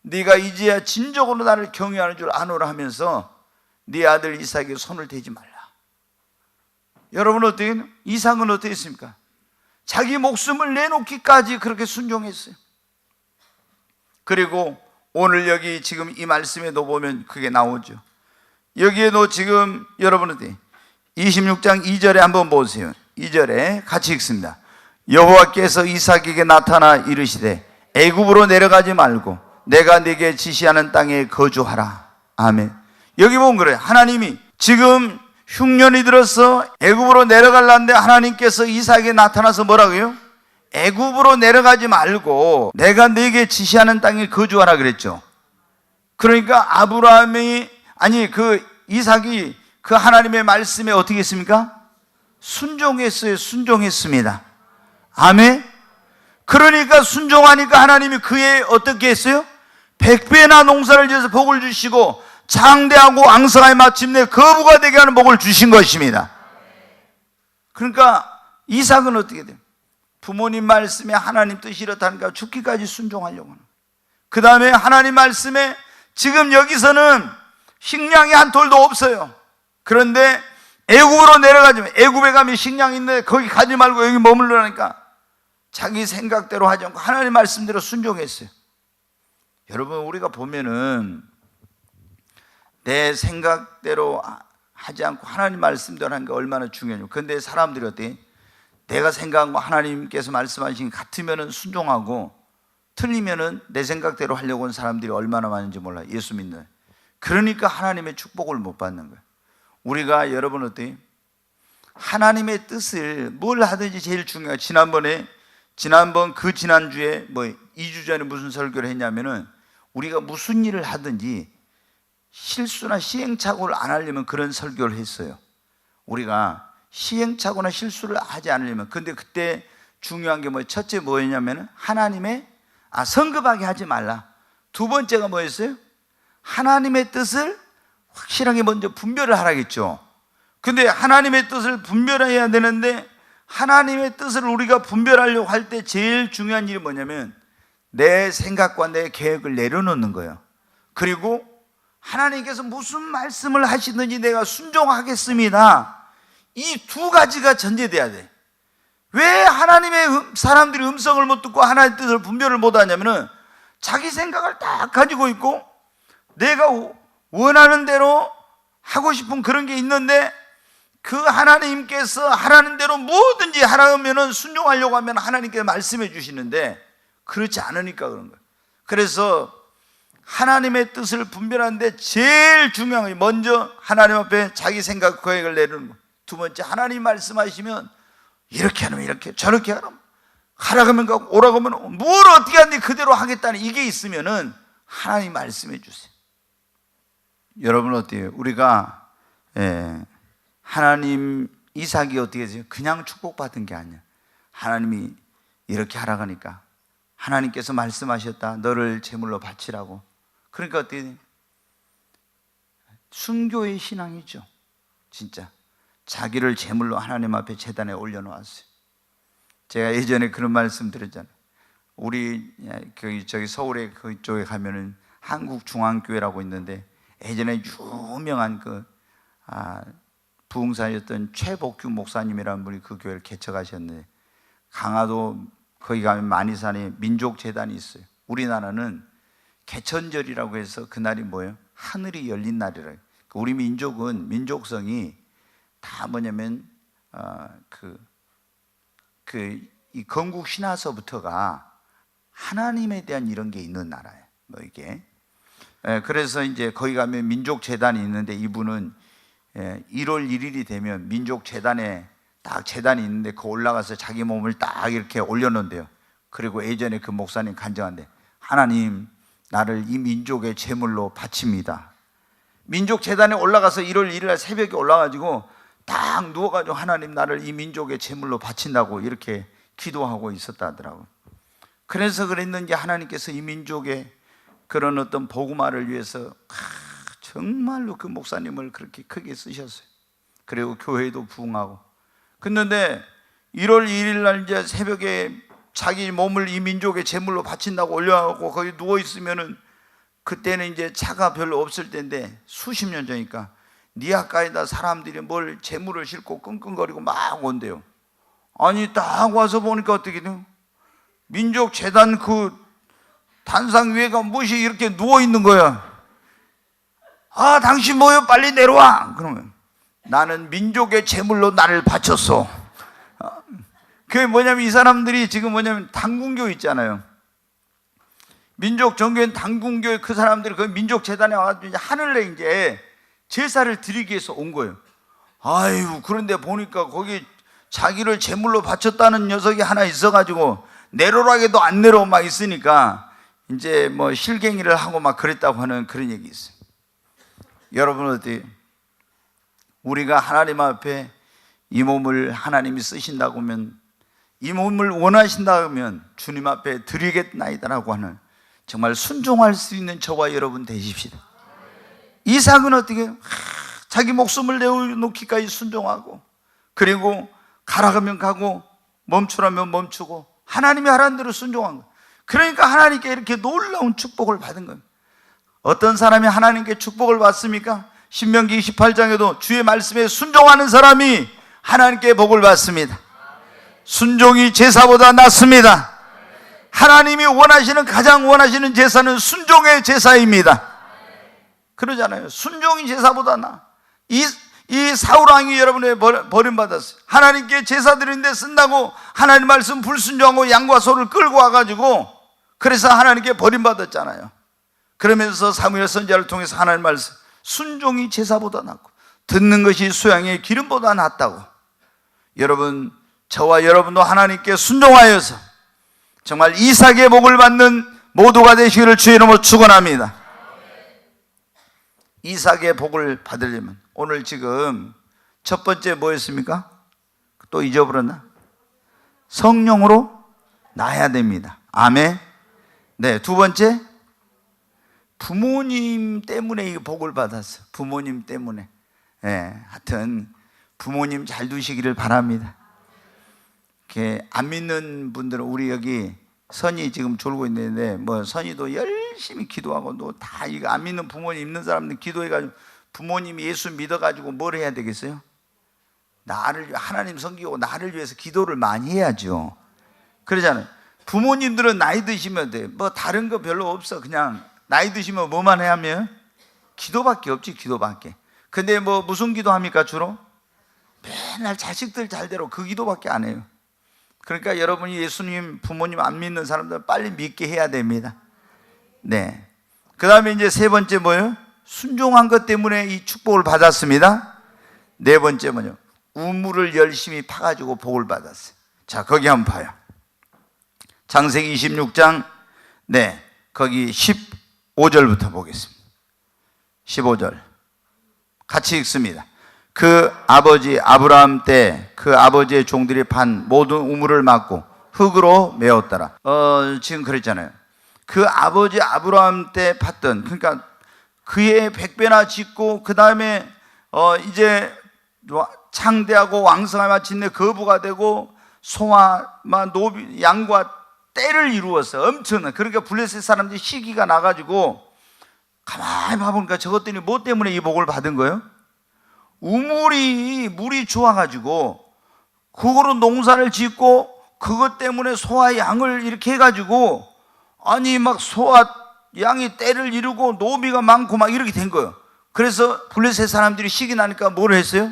네가 이제야 진정으로 나를 경외하는 줄 아노라 하면서 네 아들 이삭에게 손을 대지 말라. 여러분 어떻게 해요? 이삭은 어떻게 했습니까? 자기 목숨을 내놓기까지 그렇게 순종했어요. 그리고 오늘 여기 지금 이 말씀에도 보면 그게 나오죠. 여기에도 지금 여러분 어떻게 26장 2절에 한번 보세요. 2절에 같이 읽습니다. 여호와께서 이삭에게 나타나 이르시되 애굽으로 내려가지 말고 내가 네게 지시하는 땅에 거주하라. 아멘. 여기 보면 그래요. 하나님이 지금 흉년이 들어서 애굽으로 내려가려는데 하나님께서 이삭에게 나타나서 뭐라고요? 애굽으로 내려가지 말고 내가 네게 지시하는 땅에 거주하라 그랬죠. 그러니까 그 이삭이 그 하나님의 말씀에 어떻게 했습니까? 순종했어요. 순종했습니다. 아멘. 그러니까 순종하니까 하나님이 그에 어떻게 했어요? 100배나 농사를 지어서 복을 주시고 장대하고 앙성하게 마침내 거부가 되게 하는 복을 주신 것입니다. 그러니까 이삭은 어떻게 돼요? 부모님 말씀에 하나님 뜻이 이렇다니까 죽기까지 순종하려고 하는. 그 다음에 하나님 말씀에 지금 여기서는 식량이 한 톨도 없어요. 그런데 애굽으로 내려가지면 애굽에 가면 식량이 있는데 거기 가지 말고 여기 머물러라니까 자기 생각대로 하지 않고 하나님 말씀대로 순종했어요. 여러분 우리가 보면은 내 생각대로 하지 않고 하나님 말씀대로 하는 게 얼마나 중요해요. 그런데 사람들이 어때? 내가 생각한 거 하나님께서 말씀하신 게 같으면 순종하고 틀리면은 내 생각대로 하려고 하는 사람들이 얼마나 많은지 몰라요. 예수 믿는. 그러니까 하나님의 축복을 못 받는 거예요. 우리가 여러분 어때요? 하나님의 뜻을 뭘 하든지 제일 중요해요. 지난번 그 지난주에 2주 전에 무슨 설교를 했냐면은 우리가 무슨 일을 하든지 실수나 시행착오를 안 하려면 그런 설교를 했어요. 우리가 시행착오나 실수를 하지 않으려면. 근데 그때 중요한 게 첫째 뭐였냐면 하나님의 성급하게 하지 말라. 두 번째가 뭐였어요? 하나님의 뜻을 확실하게 먼저 분별을 하라겠죠. 근데 하나님의 뜻을 분별해야 되는데 하나님의 뜻을 우리가 분별하려고 할 때 제일 중요한 일이 뭐냐면 내 생각과 내 계획을 내려놓는 거예요. 그리고 하나님께서 무슨 말씀을 하시든지 내가 순종하겠습니다. 이 두 가지가 전제돼야 돼. 왜 하나님의 사람들이 음성을 못 듣고 하나님의 뜻을 분별을 못 하냐면은 자기 생각을 딱 가지고 있고 내가 원하는 대로 하고 싶은 그런 게 있는데 그 하나님께서 하라는 대로 뭐든지 하라면은 순종하려고 하면 하나님께서 말씀해 주시는데 그렇지 않으니까 그런 거예요. 그래서 하나님의 뜻을 분별하는데 제일 중요한 게 먼저 하나님 앞에 자기 생각 계획을 내리는 거예요. 두 번째 하나님 말씀하시면 이렇게 하면 이렇게 저렇게 하라면 가라고 하면 가고 오라고 하면 뭘 어떻게 하는지 그대로 하겠다는 이게 있으면은 하나님 말씀해 주세요. 여러분 어때요? 우리가 하나님 이삭이 어떻게 해서요? 그냥 축복받은 게 아니야. 하나님이 이렇게 하라고 하니까 하나님께서 말씀하셨다. 너를 제물로 바치라고. 그러니까 어떻게 돼요? 순교의 신앙이죠. 진짜 자기를 제물로 하나님 앞에 제단에 올려놓았어요. 제가 예전에 그런 말씀 드렸잖아요. 우리 저기 서울에 그쪽에 가면은 한국중앙교회라고 있는데 예전에 유명한 부흥사였던 최복규 목사님이라는 분이 그 교회를 개척하셨는데 강화도 거기 가면 만이산에 민족재단이 있어요. 우리나라는 개천절이라고 해서 그날이 뭐예요? 하늘이 열린 날이라요. 우리 민족은 민족성이 다 뭐냐면 이 건국 신화서부터가 하나님에 대한 이런 게 있는 나라예요. 이게 그래서 이제 거기 가면 민족재단이 있는데 이분은 1월 1일이 되면 민족재단에 딱 재단이 있는데 그 올라가서 자기 몸을 딱 이렇게 올려놓는데요. 그리고 예전에 그 목사님 간증한데 하나님 나를 이 민족의 제물로 바칩니다. 민족재단에 올라가서 1월 1일 새벽에 올라가지고 딱 누워가지고 하나님 나를 이 민족의 제물로 바친다고 이렇게 기도하고 있었다 하더라고요. 그래서 그랬는지 하나님께서 이 민족의 그런 어떤 복음화를 위해서 정말로 그 목사님을 그렇게 크게 쓰셨어요. 그리고 교회도 부흥하고. 그런데 1월 2일 날 이제 새벽에 자기 몸을 이 민족의 제물로 바친다고 올려가고 거기 누워 있으면은 그때는 이제 차가 별로 없을 때인데 수십 년 전이니까 니아가에다 사람들이 뭘 제물을 싣고 끙끙거리고 막 온대요. 아니 딱 와서 보니까 어떻게 돼요? 민족 재단 그 단상 위에가 무엇이 이렇게 누워 있는 거야. 당신 뭐요? 빨리 내려와. 그러면 나는 민족의 제물로 나를 바쳤어. 그게 뭐냐면 이 사람들이 지금 뭐냐면 당군교 있잖아요. 민족 정교회 당군교회 그 사람들이 그 민족 재단에 와가지고 이제 하늘에 이제 제사를 드리기 위해서 온 거예요. 아유, 그런데 보니까 거기 자기를 제물로 바쳤다는 녀석이 하나 있어가지고 내로라게도 안 내려오고 막 있으니까 이제 뭐 실갱이를 하고 막 그랬다고 하는 그런 얘기 있어요. 여러분 어때요? 우리가 하나님 앞에 이 몸을 하나님이 쓰신다고 하면 이 몸을 원하신다고 하면 주님 앞에 드리겠나이다라고 하는 정말 순종할 수 있는 저와 여러분 되십시다. 이삭은 어떻게 자기 목숨을 내어놓기까지 순종하고 그리고 가라가면 가고 멈추라면 멈추고 하나님이 하라는 대로 순종한 거예요. 그러니까 하나님께 이렇게 놀라운 축복을 받은 거예요. 어떤 사람이 하나님께 축복을 받습니까? 신명기 28장에도 주의 말씀에 순종하는 사람이 하나님께 복을 받습니다. 순종이 제사보다 낫습니다. 하나님이 가장 원하시는 제사는 순종의 제사입니다. 그러잖아요. 순종이 제사보다 나아. 이 사울왕이 여러분의 버림받았어요. 하나님께 제사 드리는데 쓴다고 하나님 말씀 불순종하고 양과 소를 끌고 와가지고 그래서 하나님께 버림받았잖아요. 그러면서 사무엘 선지자를 통해서 하나님 말씀, 순종이 제사보다 낫고 듣는 것이 수양의 기름보다 낫다고. 여러분, 저와 여러분도 하나님께 순종하여서 정말 이삭의 복을 받는 모두가 되시기를 주의 이름으로 축원합니다. 이삭의 복을 받으려면 오늘 지금 첫 번째 뭐였습니까? 또 잊어버렸나? 성령으로 나야 됩니다. 아멘. 네, 두 번째, 부모님 때문에 이 복을 받았어. 부모님 때문에. 하여튼 부모님 잘 두시기를 바랍니다. 이렇게 안 믿는 분들은, 우리 여기 선이 지금 졸고 있는데, 뭐 선이도 열심히 기도하고, 또 다 이거 안 믿는 부모님 있는 사람들 기도해가지고, 부모님이 예수 믿어가지고 뭘 해야 되겠어요? 나를, 하나님 섬기고 나를 위해서 기도를 많이 해야죠. 그러잖아요. 부모님들은 나이 드시면 돼. 뭐 다른 거 별로 없어. 그냥 나이 드시면 뭐만 해야 하면? 기도밖에 없지, 기도밖에. 근데 뭐 무슨 기도 합니까 주로? 맨날 자식들 잘대로 그 기도밖에 안 해요. 그러니까 여러분이 예수님, 부모님 안 믿는 사람들 빨리 믿게 해야 됩니다. 네. 그 다음에 이제 세 번째 뭐예요? 순종한 것 때문에 이 축복을 받았습니다. 네 번째 뭐냐? 우물을 열심히 파가지고 복을 받았어요. 자, 거기 한번 봐요. 창세기 26장, 네, 거기 15절부터 보겠습니다. 15절. 같이 읽습니다. 그 아버지 아브라함 때 그 아버지의 종들이 판 모든 우물을 막고 흙으로 메웠더라. 지금 그랬잖아요. 그 아버지 아브라함 때 팠던, 그러니까 그의 100배나 짓고, 그 다음에 이제 창대하고 왕성한 마침내 거부가 되고 소와 노비, 양과 떼를 이루었어. 엄청난. 그러니까 블레셋 사람들이 시기가 나가지고, 가만히 봐보니까 저것들이 뭐 때문에 이 복을 받은 거예요? 물이 좋아가지고 그거로 농사를 짓고, 그것 때문에 소와 양을 이렇게 해가지고, 아니 막 소와 양이 떼를 이루고 노비가 많고 막 이렇게 된 거예요. 그래서 블레셋 사람들이 시기 나니까 뭘 했어요?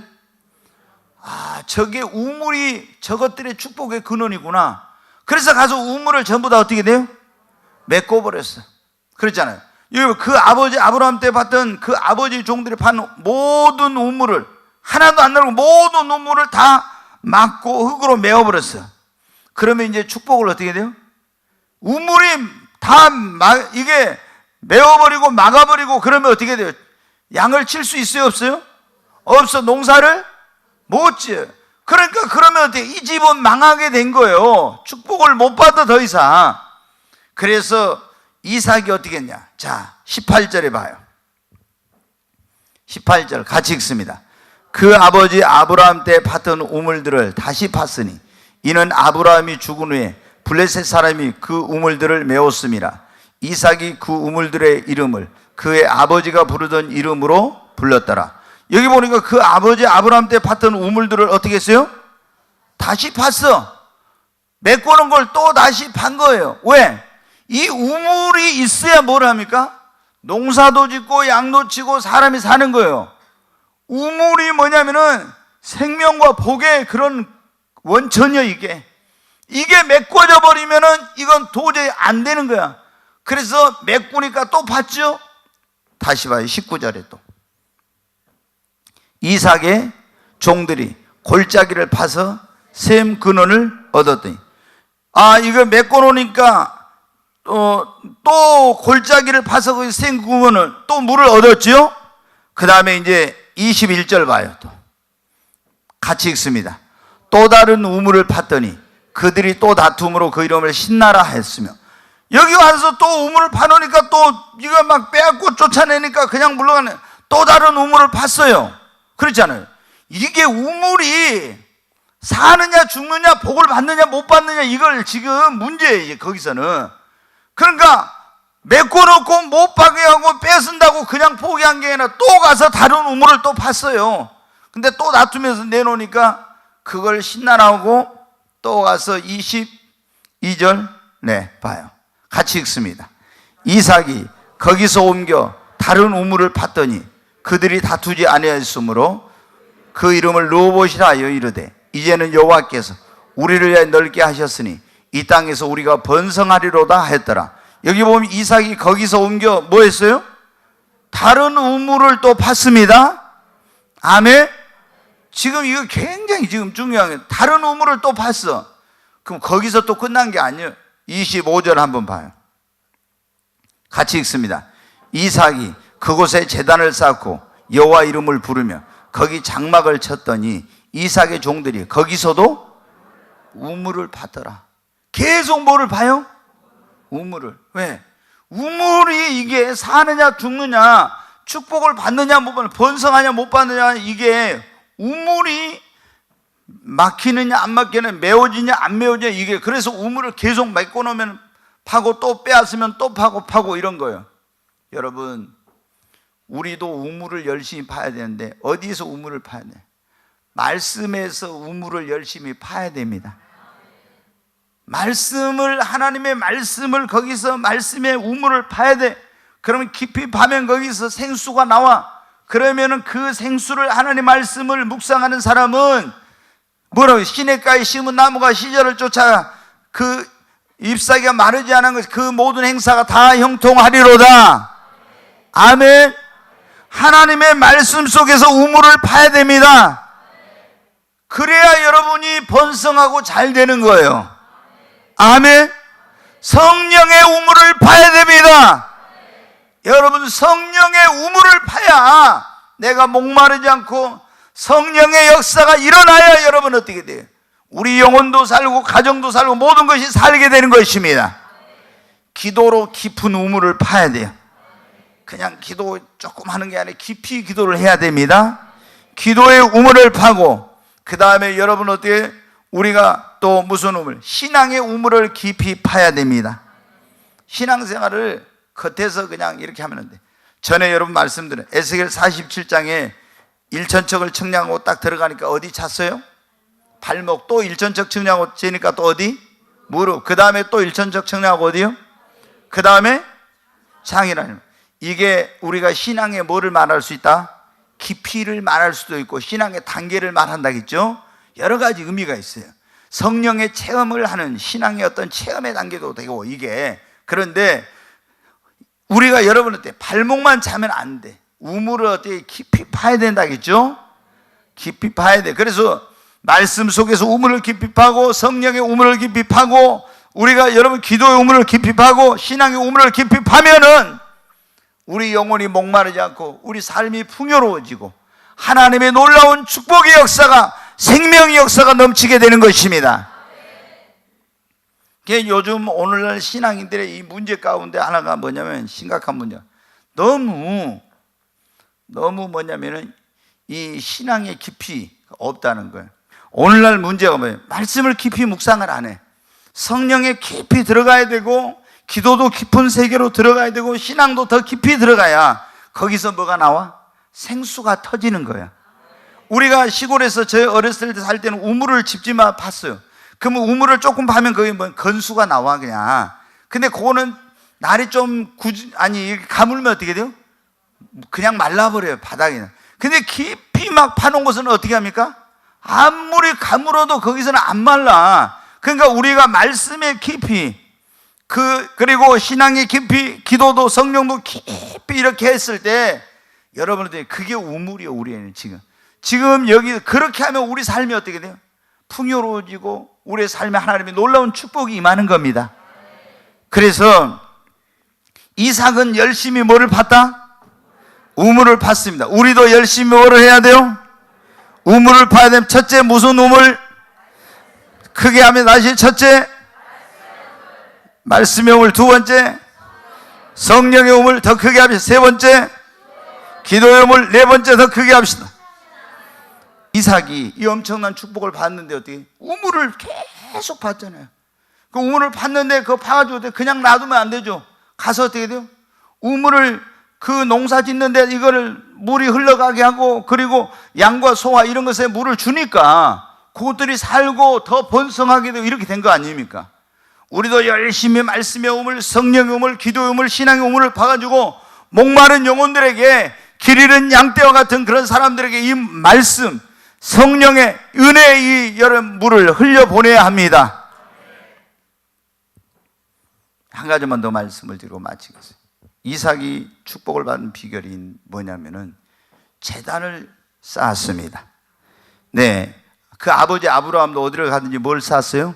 아, 저게 우물이 저것들의 축복의 근원이구나. 그래서 가서 우물을 전부 다 어떻게 돼요? 메꿔버렸어. 그랬잖아요. 그 아버지 아브라함 때 봤던 그 아버지 종들이 판 모든 우물을, 하나도 안 나르고 모든 우물을 다 막고 흙으로 메워버렸어. 그러면 이제 축복을 어떻게 돼요? 우물이 다 이게 메워버리고 막아버리고, 그러면 어떻게 돼요? 양을 칠 수 있어요, 없어요? 없어. 농사를 못 지어요. 그러니까 그러면 어떻게, 이 집은 망하게 된 거예요. 축복을 못 받아 더 이상. 그래서 이삭이 어떻게 했냐? 자, 18절에 봐요. 18절 같이 읽습니다. 그 아버지 아브라함 때 팠던 우물들을 다시 팠으니 이는 아브라함이 죽은 후에 블레셋 사람이 그 우물들을 메웠음이라. 이삭이 그 우물들의 이름을 그의 아버지가 부르던 이름으로 불렀더라. 여기 보니까 그 아버지 아브라함 때 팠던 우물들을 어떻게 했어요? 다시 팠어. 메꾸는 걸 또 다시 판 거예요. 왜? 이 우물이 있어야 뭘 합니까? 농사도 짓고 양도 치고 사람이 사는 거예요. 우물이 뭐냐면은 생명과 복의 그런 원천이요. 이게 메꿔져 버리면은 이건 도저히 안 되는 거야. 그래서 메꾸니까 또 봤죠? 다시 봐요. 19절에 또 이삭의 종들이 골짜기를 파서 샘 근원을 얻었더니, 아, 이거 메꿔 놓으니까 또 골짜기를 파서 그 샘 근원을, 또 물을 얻었죠? 그 다음에 이제 21절 봐요. 또 같이 읽습니다. 또 다른 우물을 팠더니 그들이 또 다툼으로 그 이름을 신나라 했으며, 여기 와서 또 우물을 파놓으니까 또 이거 막 빼앗고 쫓아내니까 그냥 물러가네. 또 다른 우물을 팠어요. 그렇잖아요. 이게 우물이 사느냐 죽느냐, 복을 받느냐 못 받느냐, 이걸 지금 문제예요. 거기서는. 그러니까 메꿔놓고 못 파게 하고 뺏은다고 그냥 포기한 게 아니라 또 가서 다른 우물을 또 팠어요. 근데 또 다투면서 내놓으니까 그걸 신나라고 또 가서 22절 네 봐요. 같이 읽습니다. 이삭이 거기서 옮겨 다른 우물을 팠더니 그들이 다투지 아니하였으므로 그 이름을 르호봇이라 하여 이르되, 이제는 여호와께서 우리를 위하여 넓게 하셨으니 이 땅에서 우리가 번성하리로다 했더라. 여기 보면 이삭이 거기서 옮겨 뭐 했어요? 다른 우물을 또 팠습니다. 아멘. 지금 이거 굉장히 지금 중요한 게, 다른 우물을 또 팠어. 그럼 거기서 또 끝난 게 아니에요. 25절 한번 봐요. 같이 읽습니다. 이삭이 그곳에 제단을 쌓고 여호와 이름을 부르며 거기 장막을 쳤더니 이삭의 종들이 거기서도 우물을 파더라. 계속 뭐를 파요? 우물을. 왜? 우물이 이게 사느냐 죽느냐, 축복을 받느냐 못 받느냐, 번성하냐 못 받느냐, 이게 우물이 막히느냐 안 막히느냐, 메워지냐 안 메워지냐, 이게 그래서 우물을 계속 메꿔 놓으면 파고 또 빼앗으면 또 파고 이런 거예요. 여러분, 우리도 우물을 열심히 파야 되는데 어디에서 우물을 파야 돼? 말씀에서 우물을 열심히 파야 됩니다. 말씀을, 하나님의 말씀을, 거기서 말씀의 우물을 파야 돼. 그러면 깊이 파면 거기서 생수가 나와. 그러면은 그 생수를, 하나님의 말씀을 묵상하는 사람은 뭐라고, 시냇가에 심은 나무가 시절을 쫓아 그 잎사귀가 마르지 않은 것, 그 모든 행사가 다 형통하리로다. 아멘. 하나님의 말씀 속에서 우물을 파야 됩니다. 그래야 여러분이 번성하고 잘 되는 거예요. 아멘. 성령의 우물을 파야 됩니다. 여러분, 성령의 우물을 파야 내가 목마르지 않고 성령의 역사가 일어나야 여러분 어떻게 돼요? 우리 영혼도 살고 가정도 살고 모든 것이 살게 되는 것입니다. 기도로 깊은 우물을 파야 돼요. 그냥 기도 조금 하는 게 아니라 깊이 기도를 해야 됩니다. 기도의 우물을 파고, 그 다음에 여러분 어떻게, 우리가 또 무슨 우물? 신앙의 우물을 깊이 파야 됩니다. 신앙생활을 겉에서 그냥 이렇게 하면 안 돼. 전에 여러분 말씀드린 에스겔 47장에 일천척을 청량하고 딱 들어가니까 어디 찼어요? 발목. 또 일천척 청량하고 재니까 또 어디? 무릎. 그 다음에 또 일천척 청량하고 어디요? 그 다음에 장이라는. 이게 우리가 신앙의 뭐를 말할 수 있다? 깊이를 말할 수도 있고 신앙의 단계를 말한다겠죠? 여러 가지 의미가 있어요. 성령의 체험을 하는 신앙의 어떤 체험의 단계도 되고 이게. 그런데 우리가 여러분한테 발목만 차면 안 돼. 우물을 어떻게 깊이 파야 된다겠죠? 깊이 파야 돼. 그래서 말씀 속에서 우물을 깊이 파고, 성령의 우물을 깊이 파고, 우리가 여러분 기도의 우물을 깊이 파고 신앙의 우물을 깊이 파면은 우리 영혼이 목마르지 않고 우리 삶이 풍요로워지고 하나님의 놀라운 축복의 역사가, 생명의 역사가 넘치게 되는 것입니다. 요즘 오늘날 신앙인들의 이 문제 가운데 하나가 뭐냐면, 심각한 문제, 너무 뭐냐면은 이 신앙의 깊이가 없다는 거예요. 오늘날 문제가 뭐예요? 말씀을 깊이 묵상을 안 해. 성령에 깊이 들어가야 되고, 기도도 깊은 세계로 들어가야 되고, 신앙도 더 깊이 들어가야 거기서 뭐가 나와? 생수가 터지는 거야. 우리가 시골에서 저 어렸을 때 살 때는 우물을 집집마다 팠어요. 그러면 우물을 조금 파면 거기 뭐 건수가 나와 그냥. 근데 그거는 날이 좀 가물면 어떻게 돼요? 그냥 말라버려요, 바닥에는. 근데 깊이 막 파놓은 것은 어떻게 합니까? 아무리 가물어도 거기서는 안 말라. 그러니까 우리가 말씀의 깊이, 그리고 신앙의 깊이, 기도도 성령도 깊이 이렇게 했을 때 여러분들 그게 우물이에요. 우리는 지금 여기 그렇게 하면 우리 삶이 어떻게 돼요? 풍요로워지고 우리의 삶에 하나님의 놀라운 축복이 임하는 겁니다. 그래서 이삭은 열심히 뭐를 팠다? 우물을 팠습니다. 우리도 열심히 뭐를 해야 돼요? 우물을 파야 됩니다. 첫째, 무슨 우물? 크게 하면 다시, 첫째 말씀의 우물, 두 번째 성령의 우물, 더 크게 합시다. 세 번째 기도의 우물, 네 번째 더 크게 합시다. 이삭이 이 엄청난 축복을 받는데 어떻게? 우물을 계속 팠잖아요. 그 우물을 팠는데 그거 파가지고 그냥 놔두면 안 되죠. 가서 어떻게 돼요? 우물을, 그 농사 짓는데 이거를 물이 흘러가게 하고, 그리고 양과 소와 이런 것에 물을 주니까 그것들이 살고 더 번성하게 되고 이렇게 된 거 아닙니까? 우리도 열심히 말씀의 우물, 성령의 우물, 기도의 우물, 신앙의 우물을 파가지고 목마른 영혼들에게, 길 잃은 양떼와 같은 그런 사람들에게 이 말씀, 성령의 은혜의 이 여러 물을 흘려보내야 합니다. 한 가지만 더 말씀을 드리고 마치겠습니다. 이삭이 축복을 받은 비결이 뭐냐면은 제단을 쌓았습니다. 네, 그 아버지 아브라함도 어디를 가든지 뭘 쌓았어요?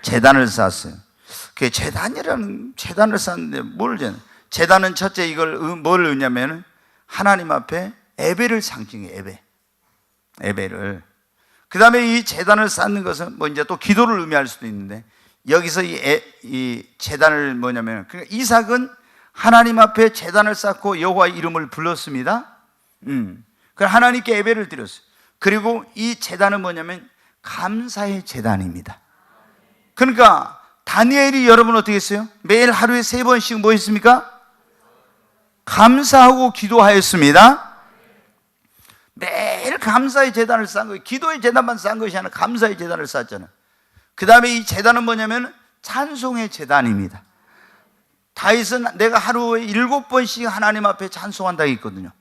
제단을 쌓았어요. 그 제단을 쌓는데 제단은 첫째 이걸 뭘 의냐면은 하나님 앞에 예배를 상징해요. 예배를. 그 다음에 이 제단을 쌓는 것은 뭐 이제 또 기도를 의미할 수도 있는데, 여기서 이 제단을 뭐냐면, 그러니까 이삭은 하나님 앞에 제단을 쌓고 여호와의 이름을 불렀습니다. 그 하나님께 예배를 드렸어요. 그리고 이 제단은 뭐냐면 감사의 제단입니다. 그러니까 다니엘이 여러분 어떻게 했어요? 매일 하루에 3번씩 뭐 했습니까? 감사하고 기도하였습니다. 매일 감사의 제단을 쌓은 거예요. 기도의 제단만 쌓은 것이 아니라 감사의 제단을 쌓았잖아요. 그 다음에 이 제단은 뭐냐면 찬송의 제단입니다. 다윗은 내가 하루에 7번씩 하나님 앞에 찬송한다고 있거든요.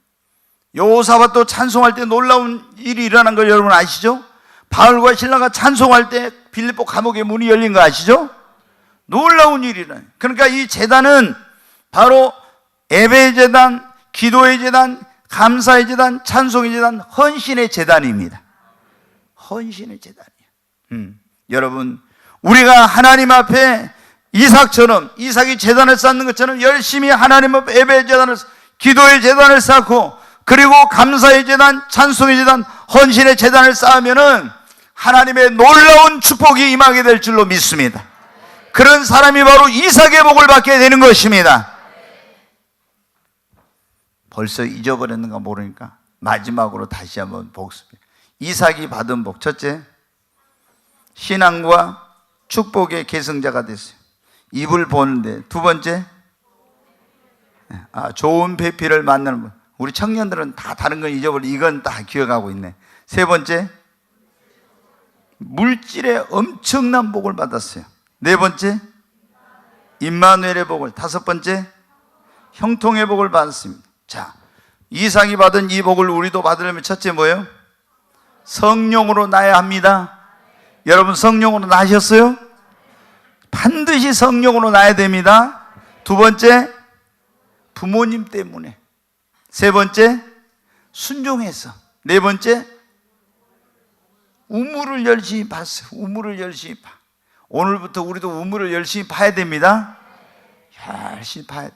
여호사밧도 찬송할 때 놀라운 일이 일어난 걸 여러분 아시죠? 바울과 신라가 찬송할 때 빌립보 감옥의 문이 열린 거 아시죠? 놀라운 일이라는. 그러니까 이 제단은 바로 예배의 제단, 기도의 제단, 감사의 제단, 찬송의 제단, 헌신의 제단입니다. 헌신의 제단이에요. 여러분, 우리가 하나님 앞에 이삭처럼, 이삭이 제단을 쌓는 것처럼 열심히 하나님 앞에 예배의 제단을, 기도의 제단을 쌓고, 그리고 감사의 제단, 찬송의 제단, 헌신의 제단을 쌓으면은 하나님의 놀라운 축복이 임하게 될 줄로 믿습니다. 그런 사람이 바로 이삭의 복을 받게 되는 것입니다. 벌써 잊어버렸는가 모르니까 마지막으로 다시 한번 복습니다. 이삭이 받은 복, 첫째, 신앙과 축복의 계승자가 됐어요. 입을 보는데. 두 번째, 좋은 배필을 만나는 분. 우리 청년들은 다 다른 건 잊어버리고 이건 다 기억하고 있네. 세 번째, 물질의 엄청난 복을 받았어요. 네 번째, 임마누엘의 복을. 다섯 번째, 형통의 복을 받았습니다. 자, 이삭이 받은 이 복을 우리도 받으려면 첫째 뭐예요? 성령으로 나야 합니다. 여러분 성령으로 나셨어요? 반드시 성령으로 나야 됩니다. 두 번째, 부모님 때문에. 세 번째, 순종해서. 네 번째, 우물을 열심히 봤어요. 우물을 열심히 봐. 오늘부터 우리도 우물을 열심히 파야 됩니다. 열심히 파야 돼.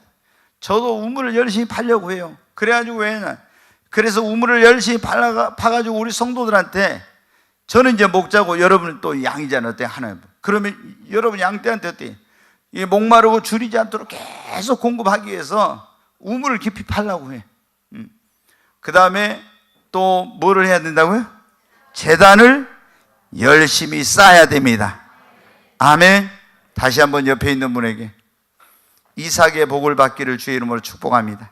저도 우물을 열심히 파려고 해요. 그래가지고 그래서 우물을 열심히 파가지고 우리 성도들한테, 저는 이제 목자고 여러분은 또 양이잖아요. 어때? 하나님. 그러면 여러분 양떼한테 어때? 목마르고 줄이지 않도록 계속 공급하기 위해서 우물을 깊이 파려고 해. 그 다음에 또 뭐를 해야 된다고요? 제단을 열심히 쌓아야 됩니다. 아멘. 다시 한번 옆에 있는 분에게 이삭의 복을 받기를 주의 이름으로 축복합니다.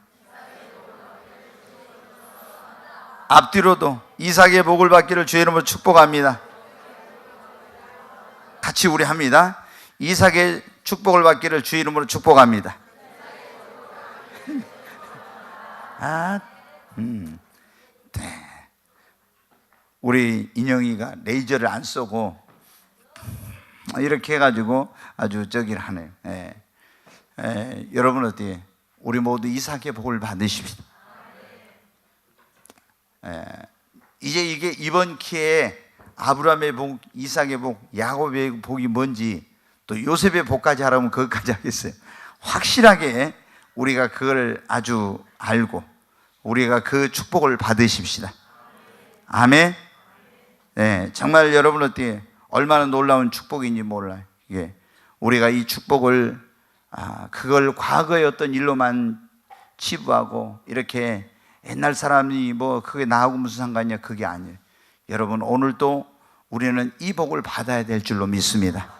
앞뒤로도 이삭의 복을 받기를 주의 이름으로 축복합니다. 같이 우리 합니다. 이삭의 축복을 받기를 주의 이름으로 축복합니다. 네. 우리 인영이가 레이저를 안 쏘고 이렇게 해가지고 아주 저기를 하네요. 여러분 어때요? 우리 모두 이삭의 복을 받으십시오. 이제 이게 이번 기회에 아브라함의 복, 이삭의 복, 야곱의 복이 뭔지, 또 요셉의 복까지 하라면 그것까지 하겠어요. 확실하게 우리가 그걸 아주 알고 우리가 그 축복을 받으십시다. 아멘. 네, 정말 여러분 어때요? 얼마나 놀라운 축복인지 몰라요. 이게 우리가 이 축복을 그걸 과거의 어떤 일로만 치부하고 이렇게 옛날 사람이 뭐 그게 나하고 무슨 상관이냐, 그게 아니에요. 여러분 오늘도 우리는 이 복을 받아야 될 줄로 믿습니다.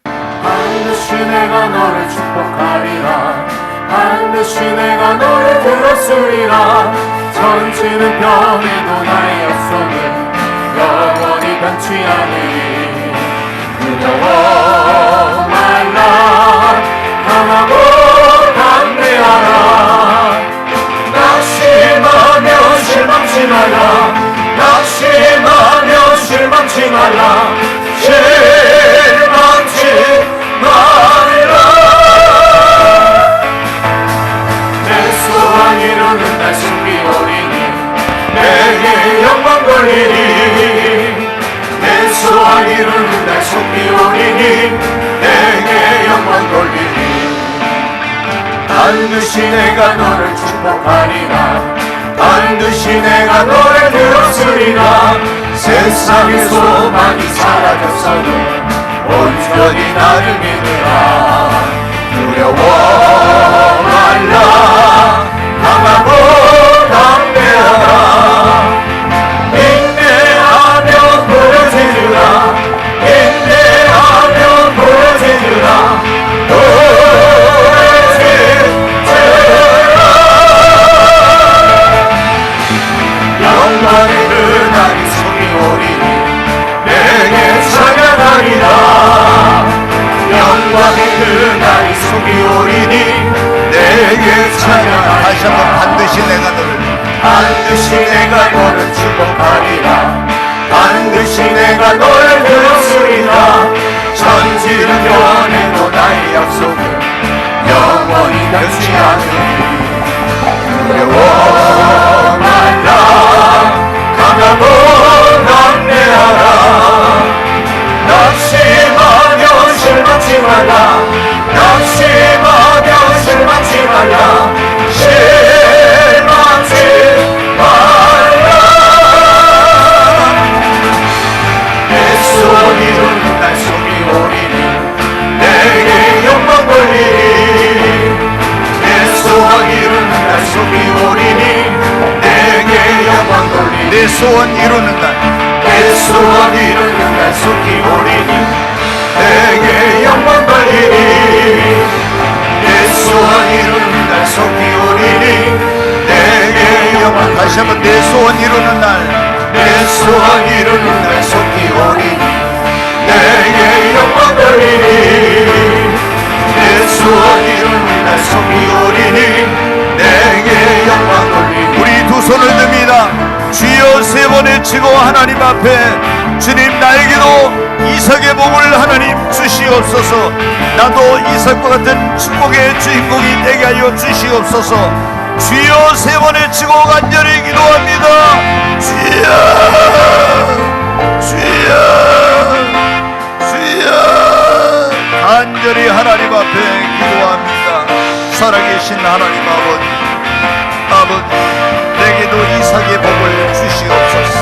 반드시 내가 너를 축복하리라. 반드시 내가 너를 들었으리라. 천지는 변해도 나의 약속은 영원히 변치 않으리. 두려워 말라. 강하고 담대하라. 낙심하며 실망치 말라. 낙심하며 실망치 말라. 실망치 말라. 반드시 내가 너를 축복하리라. 반드시 내가 너를 들었으리라. 세상의 소망이 사라졌어도 온전히 나를 믿으라. 두려워 말라. 강하고 담대하라. 인내하며 부르짖으라. 인내하며 부르짖으라. 영광의 그날이 속이 오리니 내게 찬양하리라. 영광의 그날이 속이 오리니 내게 찬양하리라. 다시 한번 반드시 내가 너를 축복하리라. 반드시 내가 너를 들었으리라. 천지는 변해도 나의 약속은 영원히 변치 않으리. 두려워 말라. 강하고 담대하라. 낙심하며 실망치 말라. 낙심하며 실망치 말라. 실망치 말라. 내 소원 이루는 날 속이 오리니 내게 영광 돌리리. 내 소원 이루는 날 속이 오리니 내게 영광 돌리리. 내 소원 이루는 날 내 소원 이루는 날 속이 오리니 내게 영광 돌리리. 내 소원 이루는 날 속이 오리니 내게 영광. 다시 한번 내 소원 이루는 날 내 소원 이루는 날 속이 오리니 내게 영광 돌리니. 내 소원 이루는 날 속이 오리니 내게 영광 돌리니. 우리 두 손을 듭니다. 주여 세 번 외치고 하나님 앞에 주님 나에게도 이삭의 복을 하나님 주시옵소서. 나도 이삭과 같은 축복의 주인공이 되게 하여 주시옵소서. 주여 세 번 외치고 간절히 기도합니다. 주여 주여 주여 간절히 하나님 앞에 기도합니다. 살아계신 하나님 아버지 내게도 이삭의 복을 주시옵소서.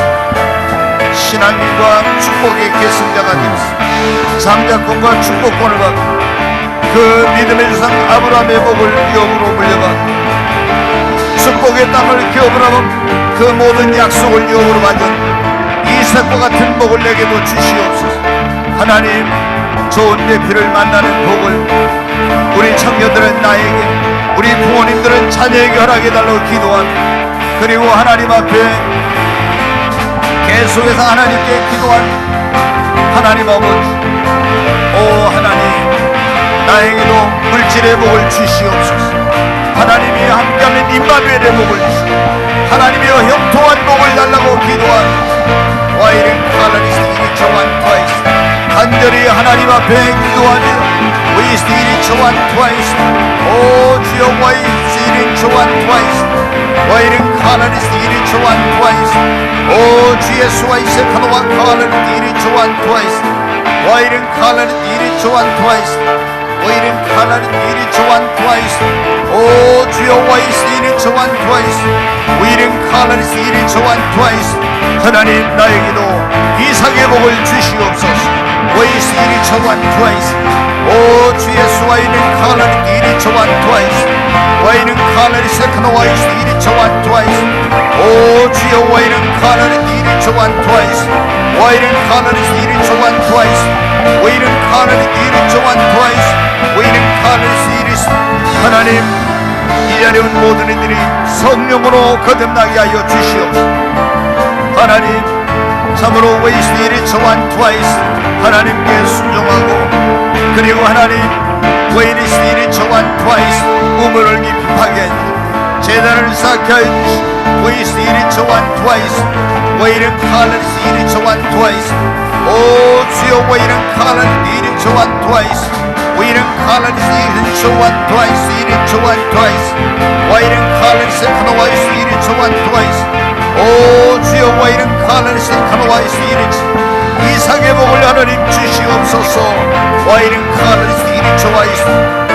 신앙과 축복의 계승자가 되었습니다. 장자권과 축복권을 받고 그 믿음의 조상 아브라함의 복을 기업으로 물려받고 축복의 땅을 기업으로 하면 그 모든 약속을 기업으로 받은 이삭과 같은 복을 내게도 주시옵소서. 하나님 좋은 대표를 만나는 복을 우리 청년들은 나에게, 우리 부모님들은 자녀에게 허락해달라고 기도합니다. 그리고 하나님 앞에 계속해서 하나님께 기도한 하나님 아버지, 오 하나님 나에게도 물질의 복을 주시옵소서. 하나님이 함께하는 임마누엘의 복을 주시옵소서. 하나님이여 형통한 복을 달라고 기도합니다. 와이른 칼라리스 이리 저완 트와이스 간절히 하나님 앞에 기도합니다. 위스 이리 저완 트와이스 오 주여 와이스 이리 저완 트와이스 와이른 칼라리스 이리 저완 트와이스 오 주 예수와 이세카노와 칼라리스 이리 저완 트와이스 와이른 칼라리스 이리 저완 트와이스 와이른 칼라리스 이리 저완 트와이스 오 주여 와이스 이리 저완 트와이스 와이른 칼라리스 이리 저완 트와이스 하나님 나에게도 이삭의 복을 주시옵소서. 와이스 이리 저완 트와이스 오 주 예수와 이는 칼라리스 이리 저완 트와이스 와이는 칼라리스 세카노 와이스 이리 저완 트와이스 오 주여 와이는 칼라리스 이리 저완 트와이스 와이는 칼라리스 이리 저완 트와이스 와이는 칼라리스 이리 저완 트와이스 와이는 칼라리스 이리 하나님 이 자리에 온 모든 이들이 성령으로 거듭나게 하여 주시옵소서. 하나님 참으로 웨이스 이리 저완 트와이스 하나님께 순종하고 그리고 하나님 웨이스 이리 저완 트와이스 우물을 깊이 파게 해주시고 재단을 쌓게 해주시고 웨이스 이리 저완 트와이스 웨이는 칼라리스 이리 저완 트와이스 오 주여 웨이는 칼라리스 이리 저완 트와이스 웨이는 칼라리스 이리 저완 트와이스 이리 저완 트와이스 웨이는 칼라리스 카노와이스 이리 저완 트와이스 오 주여 와이는 칼라리스 카노와이스 이리 이삭의 복을 하나님 주시옵소서. 와이는 칼라리스 이리 저와이스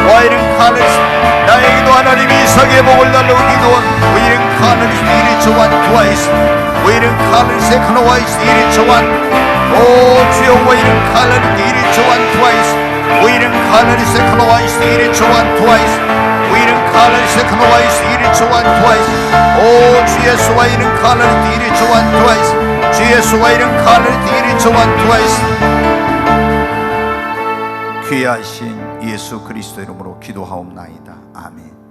와이는 칼라리스 나에게도 주의 복을 달라고 기도한 우리는 가는 이리 조한 두아이스 우리는 가는 세카노와이스 이리 조한 오 주여 우리는 가는 이리 조한 두아이스 우리는 가는 세카노와이스 이리 조한 두아이스 우리는 가는 세카노와이스 이리 조한 두아이스 오 주 예수와 이는 가는 이리 조한 두아이스 주 예수와 이는 가는 이리 조한 두아이스 귀하신 예수 그리스도 이름으로 기도하옵나이다. 아멘.